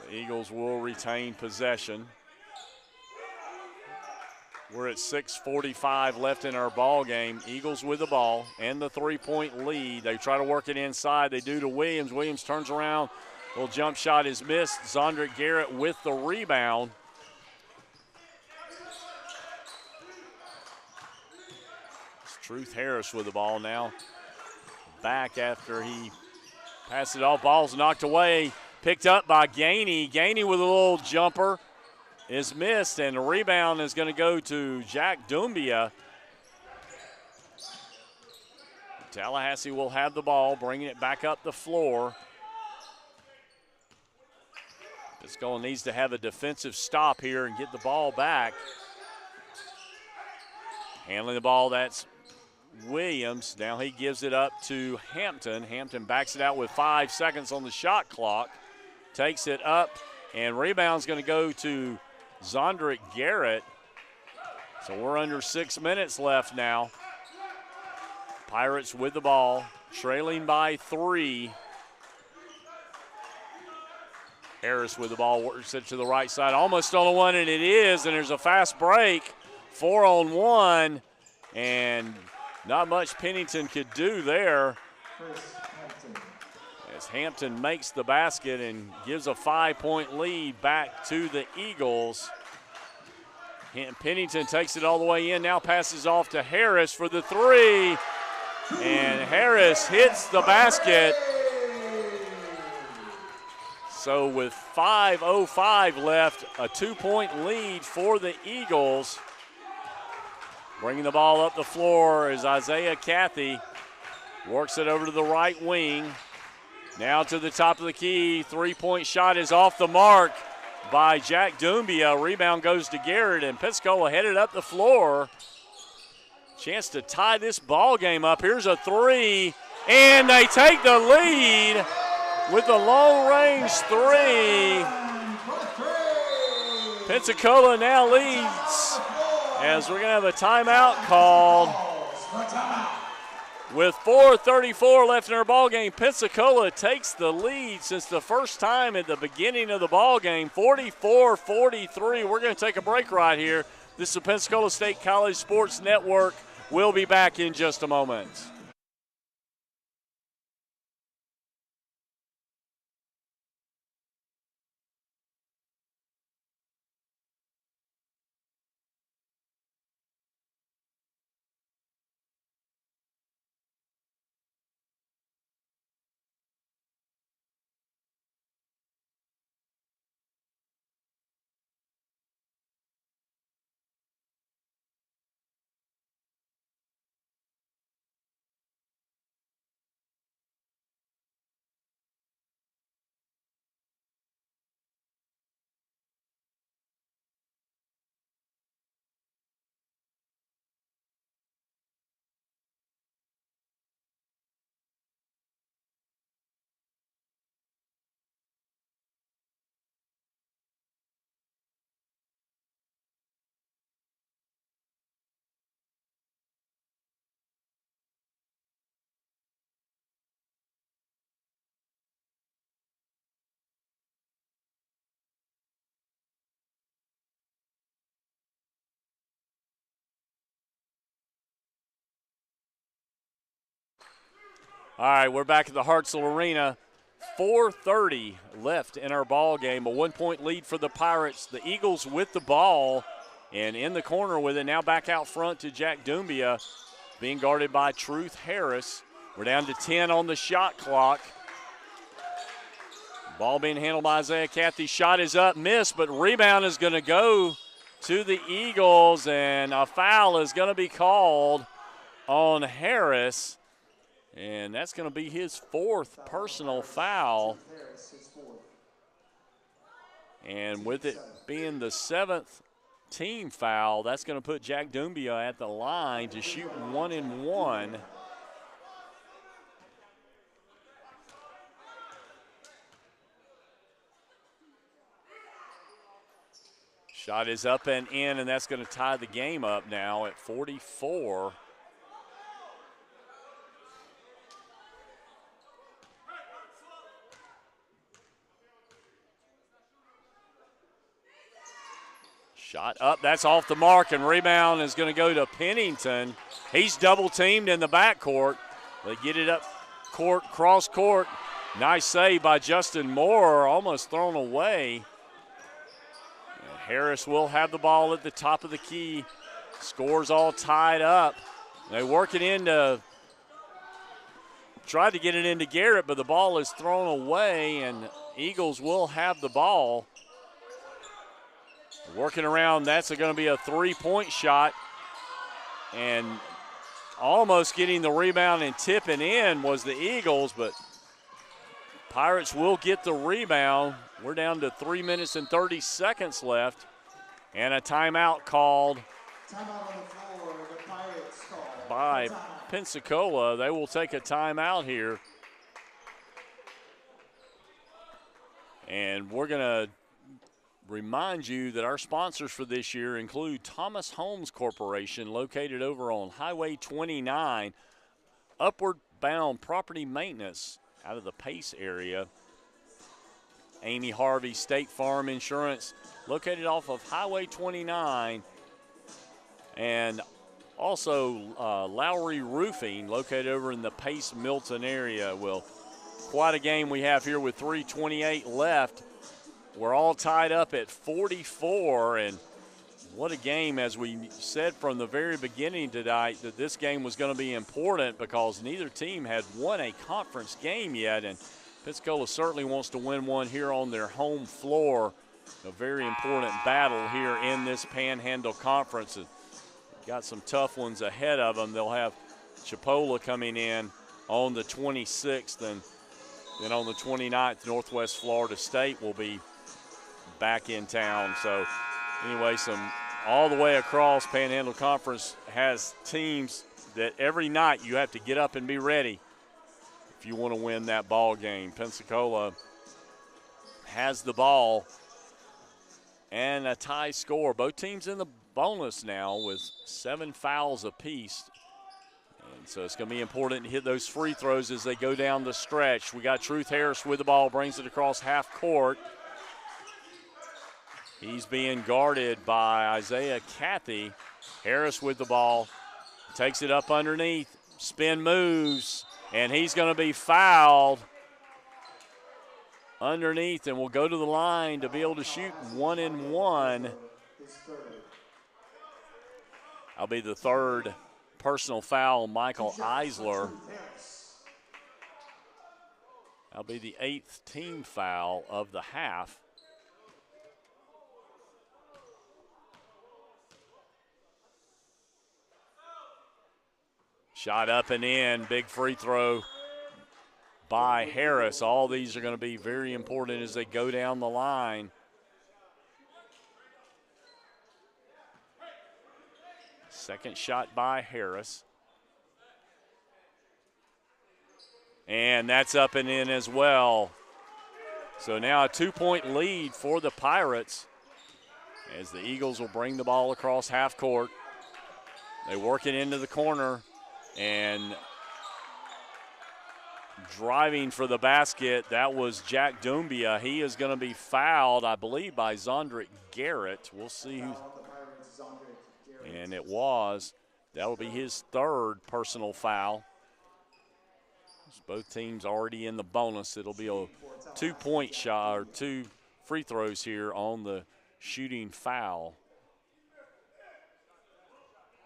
The Eagles will retain possession. We're at 6:45 left in our ball game. Eagles with the ball and the 3-point lead. They try to work it inside. They do to Williams. Williams turns around. Little jump shot is missed. Zondrick Garrett with the rebound. Truth Harris with the ball now. Back after he passed it off. Ball's knocked away. Picked up by Gainey. Gainey with a little jumper is missed, and the rebound is going to go to Jack Dumbia. Tallahassee will have the ball, bringing it back up the floor. Pensacola needs to have a defensive stop here and get the ball back. Handling the ball, that's Williams. Now he gives it up to Hampton. Hampton backs it out with 5 seconds on the shot clock. Takes it up, and rebound's going to go to Zondrick Garrett. So we're under 6 minutes left now. Pirates with the ball, trailing by 3. Harris with the ball, works it to the right side, almost on the one, and it is, and there's a fast break, 4-on-1, and not much Pennington could do there. As Hampton makes the basket and gives a 5-point lead back to the Eagles. Pennington takes it all the way in, now passes off to Harris for the 3, and Harris hits the basket. So with 5:05 left, a 2-point lead for the Eagles. Bringing the ball up the floor is Isaiah Cathy. Works it over to the right wing. Now to the top of the key. 3-point shot is off the mark by Jack Doumbia. Rebound goes to Garrett, and Pensacola headed up the floor. Chance to tie this ball game up. Here's a 3, and they take the lead with the long-range 3. Pensacola now leads as we're going to have a timeout called. With 4:34 left in our ball game, Pensacola takes the lead since the first time at the beginning of the ball game, 44-43. We're going to take a break right here. This is the Pensacola State College Sports Network. We'll be back in just a moment. All right, we're back at the Hartzell Arena. 4:30 left in our ball game. A 1-point lead for the Pirates. The Eagles with the ball and in the corner with it. Now back out front to Jack Doumbia, being guarded by Truth Harris. We're down to 10 on the shot clock. Ball being handled by Isaiah Cathy. Shot is up, missed, but rebound is going to go to the Eagles, and a foul is going to be called on Harris. And that's going to be his 4th personal foul. And with it being the 7th team foul, that's going to put Jack Doumbia at the line to shoot 1-and-1. Shot is up and in, and that's going to tie the game up now at 44. Shot up, that's off the mark, and rebound is going to go to Pennington. He's double-teamed in the backcourt. They get it up court, cross court. Nice save by Justin Moore, almost thrown away. And Harris will have the ball at the top of the key. Scores all tied up. They work it into, tried to get it into Garrett, but the ball is thrown away, and Eagles will have the ball. Working around, that's going to be a 3-point shot. And almost getting the rebound and tipping in was the Eagles, but Pirates will get the rebound. We're down to 3 minutes and 30 seconds left. And a timeout called by Pensacola. They will take a timeout here. And we're going to remind you that our sponsors for this year include Thomas Homes Corporation, located over on Highway 29, upward bound property maintenance out of the Pace area. Amy Harvey State Farm Insurance, located off of Highway 29. And also Lowry Roofing, located over in the Pace Milton area. Well, quite a game we have here with 3:28 left. We're all tied up at 44, and what a game, as we said from the very beginning tonight, that this game was going to be important because neither team had won a conference game yet, and Pensacola certainly wants to win one here on their home floor. A very important battle here in this Panhandle Conference. Got some tough ones ahead of them. They'll have Chipola coming in on the 26th, and then on the 29th, Northwest Florida State will be back in town. So anyway, some all the way across Panhandle Conference has teams that every night you have to get up and be ready if you want to win that ball game. Pensacola has the ball and a tie score. Both teams in the bonus now with 7 fouls apiece. And so it's going to be important to hit those free throws as they go down the stretch. We got Truth Harris with the ball, brings it across half court. He's being guarded by Isaiah Cathy. Harris with the ball, takes it up underneath, spin moves, and he's going to be fouled underneath, and will go to the line to be able to shoot 1 and 1. That'll be the third personal foul on Michael Eisler. That'll be the 8th team foul of the half. Shot up and in, big free throw by Harris. All these are going to be very important as they go down the line. Second shot by Harris. And that's up and in as well. So now a 2-point lead for the Pirates as the Eagles will bring the ball across half court. They work it into the corner, and driving for the basket, that was Jack Dumbia. He is going to be fouled, I believe, by Zondrick Garrett. We'll see who. And it was. That will be his third personal foul. Both teams already in the bonus. It'll be a 2-point shot, or 2 free throws here on the shooting foul.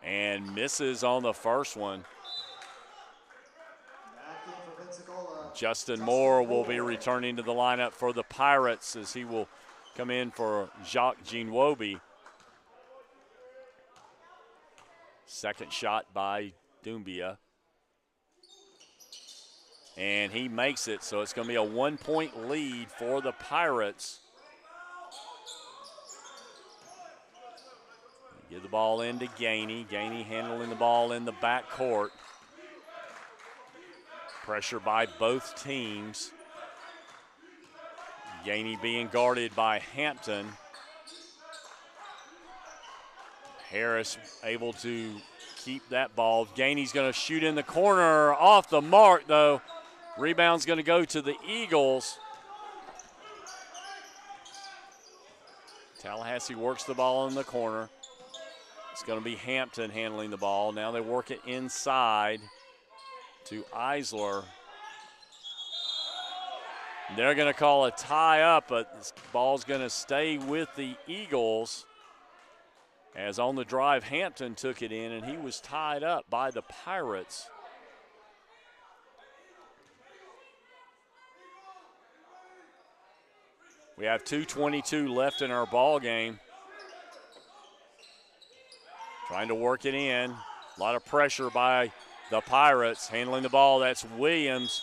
And misses on the first one. Justin Moore will be returning to the lineup for the Pirates as he will come in for Jacques Ginwobi. Second shot by Dumbia. And he makes it, so it's going to be a 1-point lead for the Pirates. Give the ball into Gainey. Gainey handling the ball in the back court. Pressure by both teams. Gainey being guarded by Hampton. Harris able to keep that ball. Gainey's going to shoot in the corner, off the mark though. Rebound's going to go to the Eagles. Tallahassee works the ball in the corner. It's going to be Hampton handling the ball. Now they work it inside to Eisler. They're going to call a tie up, but this ball's going to stay with the Eagles. As on the drive, Hampton took it in, and he was tied up by the Pirates. We have 2:22 left in our ball game. Trying to work it in. A lot of pressure by the Pirates. Handling the ball, that's Williams.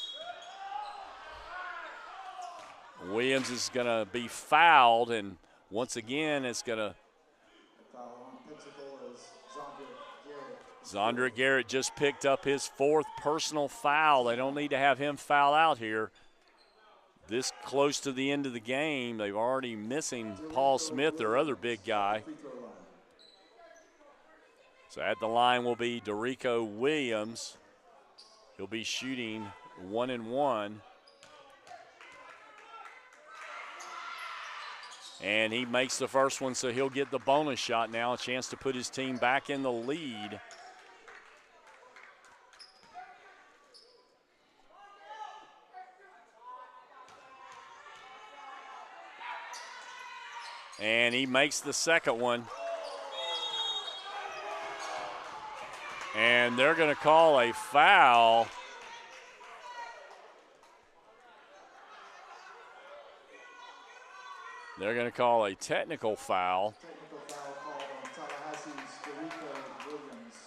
Williams is going to be fouled, and once again it's going to. Zondrick Garrett just picked up his 4th personal foul. They don't need to have him foul out here. This close to the end of the game, they've already missing Paul Smith, their other big guy. So at the line will be Dorico Williams. He'll be shooting 1 and 1. And he makes the first one, so he'll get the bonus shot now, a chance to put his team back in the lead. And he makes the second one. And they're going to call a foul. They're going to call a technical foul. Technical foul called on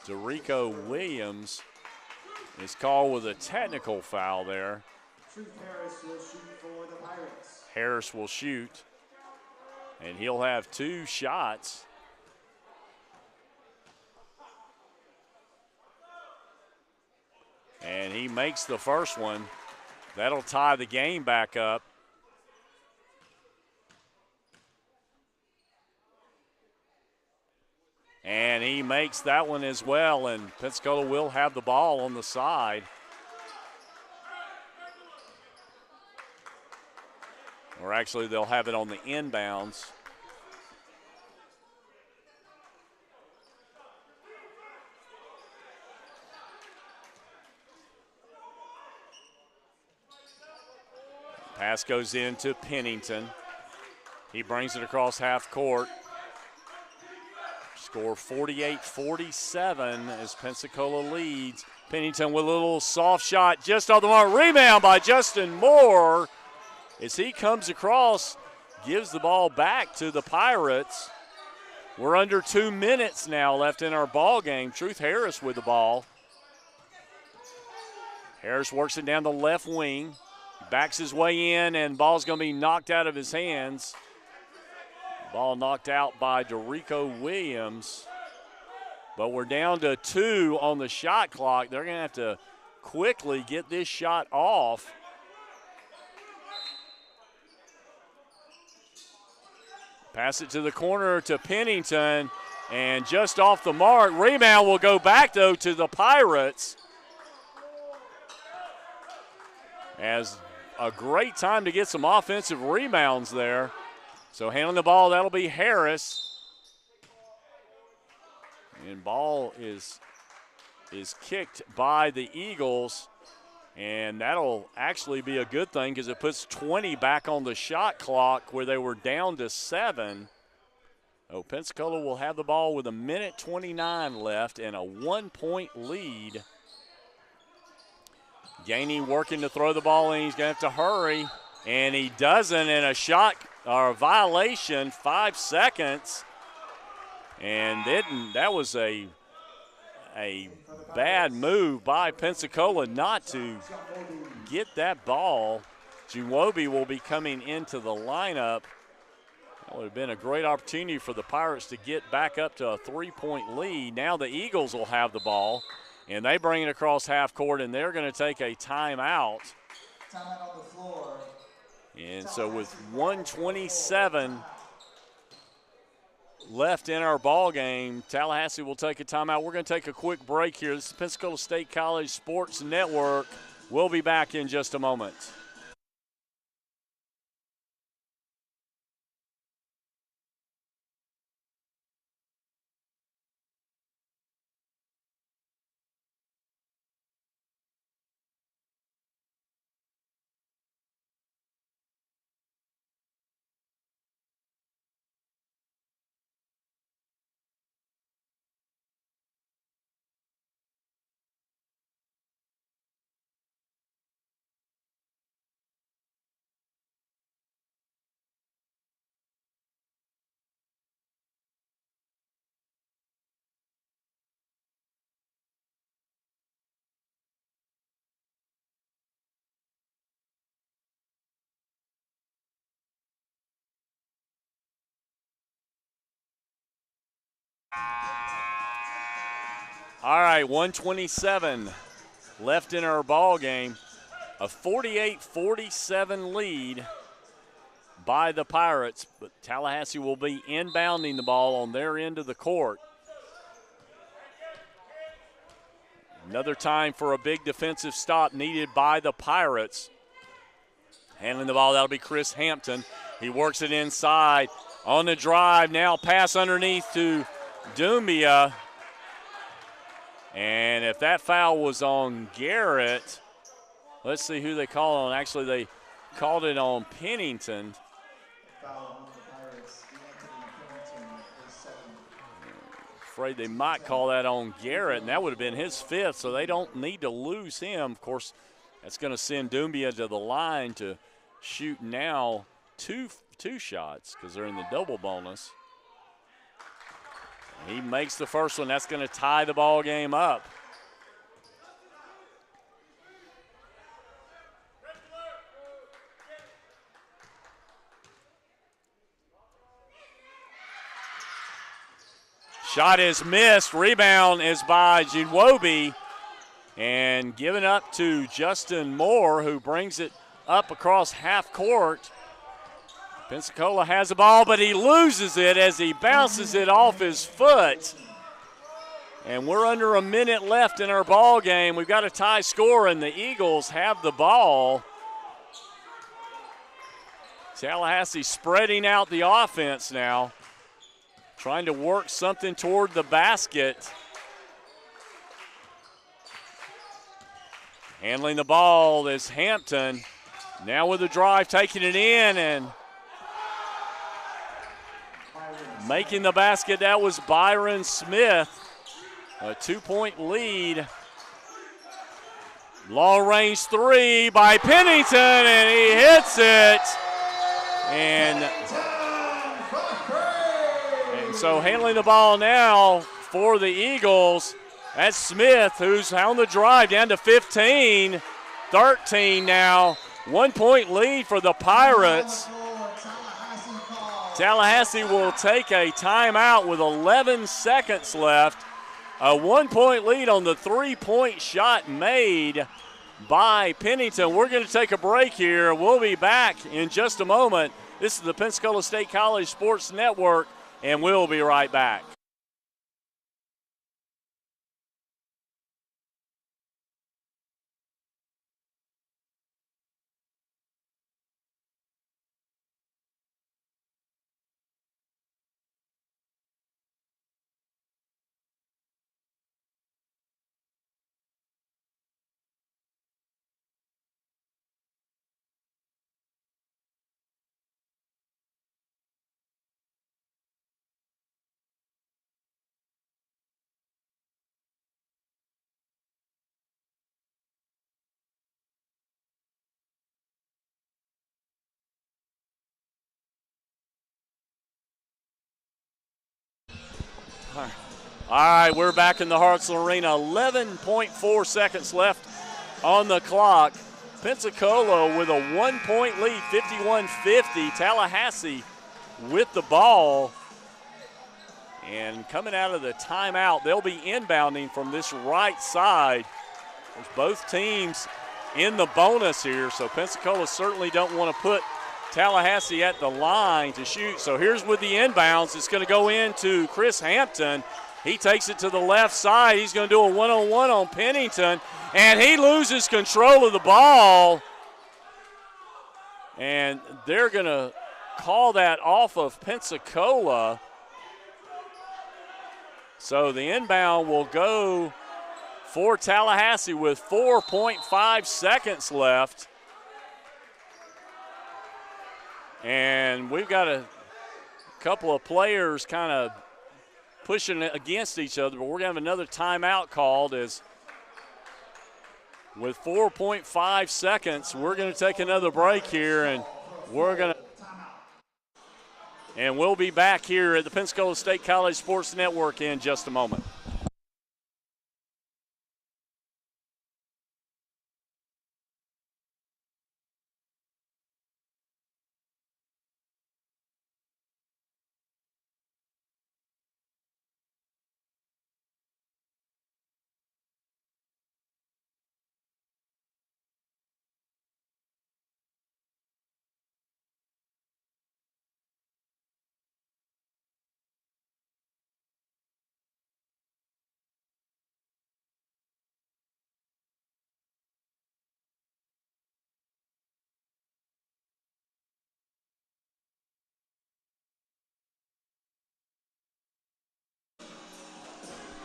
Tallahassee's Dorico Williams is called with a technical foul there. Truth Harris will shoot for the Pirates. Harris will shoot, and he'll have 2 shots. And he makes the first one. That'll tie the game back up. And he makes that one as well, and Pensacola will have the ball on the side. Or actually, they'll have it on the inbounds. Pass goes into Pennington. He brings it across half court. Score 48-47 as Pensacola leads. Pennington with a little soft shot just off the mark. Rebound by Justin Moore as he comes across, gives the ball back to the Pirates. We're under 2 minutes now left in our ball game. Truth Harris with the ball. Harris works it down the left wing. Backs his way in, and ball's going to be knocked out of his hands. Ball knocked out by Dorico Williams. But we're down to 2 on the shot clock. They're going to have to quickly get this shot off. Pass it to the corner to Pennington, and just off the mark. Rebound will go back, though, to the Pirates. As a great time to get some offensive rebounds there. So handling the ball, that'll be Harris. And ball is kicked by the Eagles. And that'll actually be a good thing because it puts 20 back on the shot clock where they were down to 7. Oh, Pensacola will have the ball with 1:29 left and a 1-point lead. Gainey working to throw the ball in. He's going to have to hurry, and he doesn't. And a shot or a violation, 5 seconds. And that was a bad move by Pensacola not to get that ball. Juwobi will be coming into the lineup. That would have been a great opportunity for the Pirates to get back up to a 3-point lead. Now the Eagles will have the ball. And they bring it across half court, and they're going to take a timeout. Timeout on the floor. And so with 1:27 left in our ball game, Tallahassee will take a timeout. We're going to take a quick break here. This is Pensacola State College Sports Network. We'll be back in just a moment. All right, 1:27 left in our ball game. A 48-47 lead by the Pirates, but Tallahassee will be inbounding the ball on their end of the court. Another time for a big defensive stop needed by the Pirates. Handling the ball, that'll be Chris Hampton. He works it inside on the drive. Now pass underneath to Dumbia. And if that foul was on Garrett, let's see who they called on. Actually, they called it on Pennington. Afraid they might call that on Garrett, and that would have been his fifth, so they don't need to lose him. Of course, that's going to send Dumbia to the line to shoot now two shots because they're in the double bonus. He makes the first one. That's going to tie the ball game up. Shot is missed. Rebound is by Jinwobi. And given up to Justin Moore, who brings it up across half court. Pensacola has the ball, but he loses it as he bounces it off his foot. And we're under a minute left in our ball game. We've got a tie score, and the Eagles have the ball. Tallahassee spreading out the offense now, trying to work something toward the basket. Handling the ball is Hampton. Now with the drive, taking it in and making the basket. That was Byron Smith. A 2-point lead. Long range three by Pennington, and he hits it. And so handling the ball now for the Eagles. That's Smith, who's on the drive down to 15. 13 now. 1-point lead for the Pirates. Tallahassee will take a timeout with 11 seconds left. A 1-point lead on the 3-point shot made by Pennington. We're going to take a break here. We'll be back in just a moment. This is the Pensacola State College Sports Network, and we'll be right back. All right, we're back in the Hartsel Arena. 11.4 seconds left on the clock. Pensacola with a 1-point lead, 51-50. Tallahassee with the ball. And coming out of the timeout, they'll be inbounding from this right side. There's both teams in the bonus here, so Pensacola certainly don't want to put Tallahassee at the line to shoot. So here's with the inbounds. It's going to go into Chris Hampton. He takes it to the left side. He's going to do a one-on-one on Pennington, and he loses control of the ball. And they're going to call that off of Pensacola. So the inbound will go for Tallahassee with 4.5 seconds left. And we've got a couple of players kind of pushing against each other, but we're going to have another timeout called as with 4.5 seconds, we're going to take another break here, and we'll be back here at the Pensacola State College Sports Network in just a moment.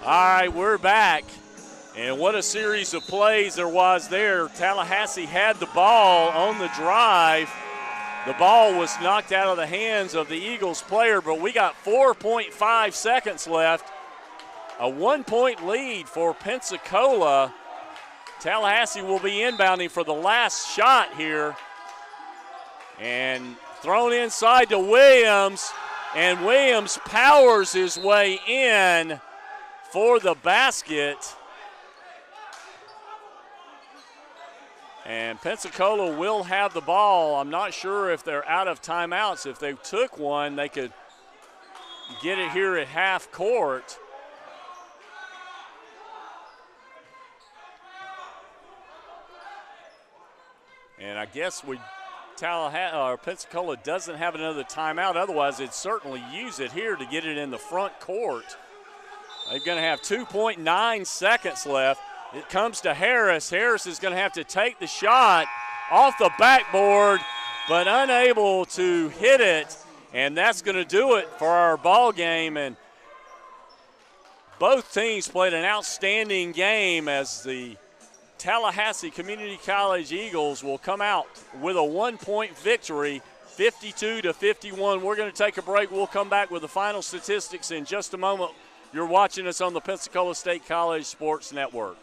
All right, we're back. And what a series of plays there was there. Tallahassee had the ball on the drive. The ball was knocked out of the hands of the Eagles player, but we got 4.5 seconds left. A 1-point lead for Pensacola. Tallahassee will be inbounding for the last shot here. And thrown inside to Williams, and Williams powers his way in for the basket. And Pensacola will have the ball. I'm not sure if they're out of timeouts. If they took one, they could get it here at half court. And I guess Pensacola doesn't have another timeout. Otherwise, they'd certainly use it here to get it in the front court. They're going to have 2.9 seconds left. It comes to Harris. Harris is going to have to take the shot off the backboard, but unable to hit it. And that's going to do it for our ball game. And both teams played an outstanding game as the Tallahassee Community College Eagles will come out with a 1-point victory, 52-51. We're going to take a break. We'll come back with the final statistics in just a moment. You're watching us on the Pensacola State College Sports Network.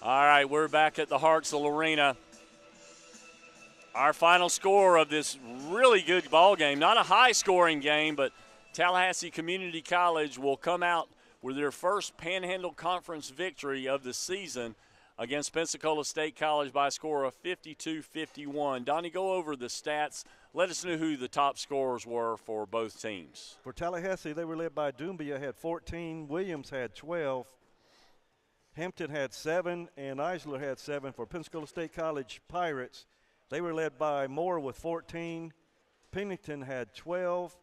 All right, we're back at the Hartselle Arena. Our final score of this really good ball game, not a high-scoring game, but Tallahassee Community College will come out with their first Panhandle Conference victory of the season against Pensacola State College by a score of 52-51. Donnie, go over the stats. Let us know who the top scorers were for both teams. For Tallahassee, they were led by Doumbia, had 14. Williams had 12. Hampton had 7, and Eisler had 7. For Pensacola State College Pirates, they were led by Moore with 14. Pennington had 12.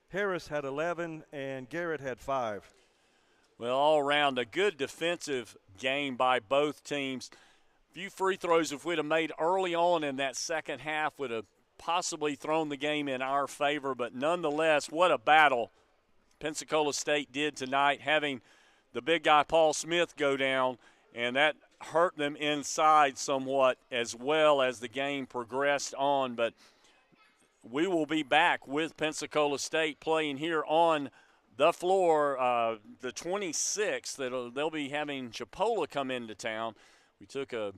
Harris had 11, and Garrett had 5. Well, all around, a good defensive game by both teams. Few free throws if we'd have made early on in that second half would have possibly thrown the game in our favor, but nonetheless, what a battle Pensacola State did tonight, having the big guy Paul Smith go down, and that hurt them inside somewhat as well as the game progressed on. But we will be back with Pensacola State playing here on the floor the 26th. They'll be having Chipola come into town. We took a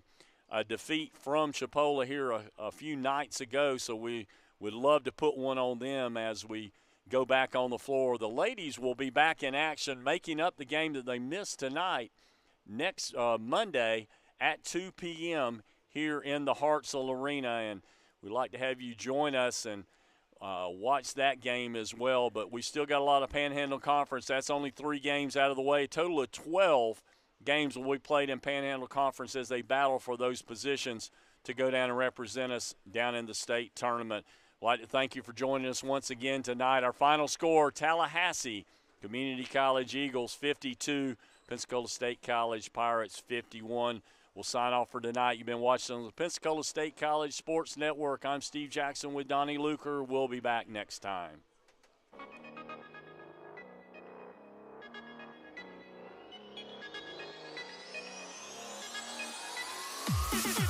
defeat from Chipola here a few nights ago, so we would love to put one on them as we go back on the floor. The ladies will be back in action, making up the game that they missed tonight next Monday at 2 p.m. here in the Hartselle Arena. And we'd like to have you join us and watch that game as well. But we still got a lot of Panhandle Conference. That's only 3 games out of the way. A total of 12 games will be played in Panhandle Conference as they battle for those positions to go down and represent us down in the state tournament. I'd like to thank you for joining us once again tonight. Our final score, Tallahassee Community College Eagles 52, Pensacola State College Pirates 51. We'll sign off for tonight. You've been watching on the Pensacola State College Sports Network. I'm Steve Jackson with Donnie Luker. We'll be back next time. Thank you.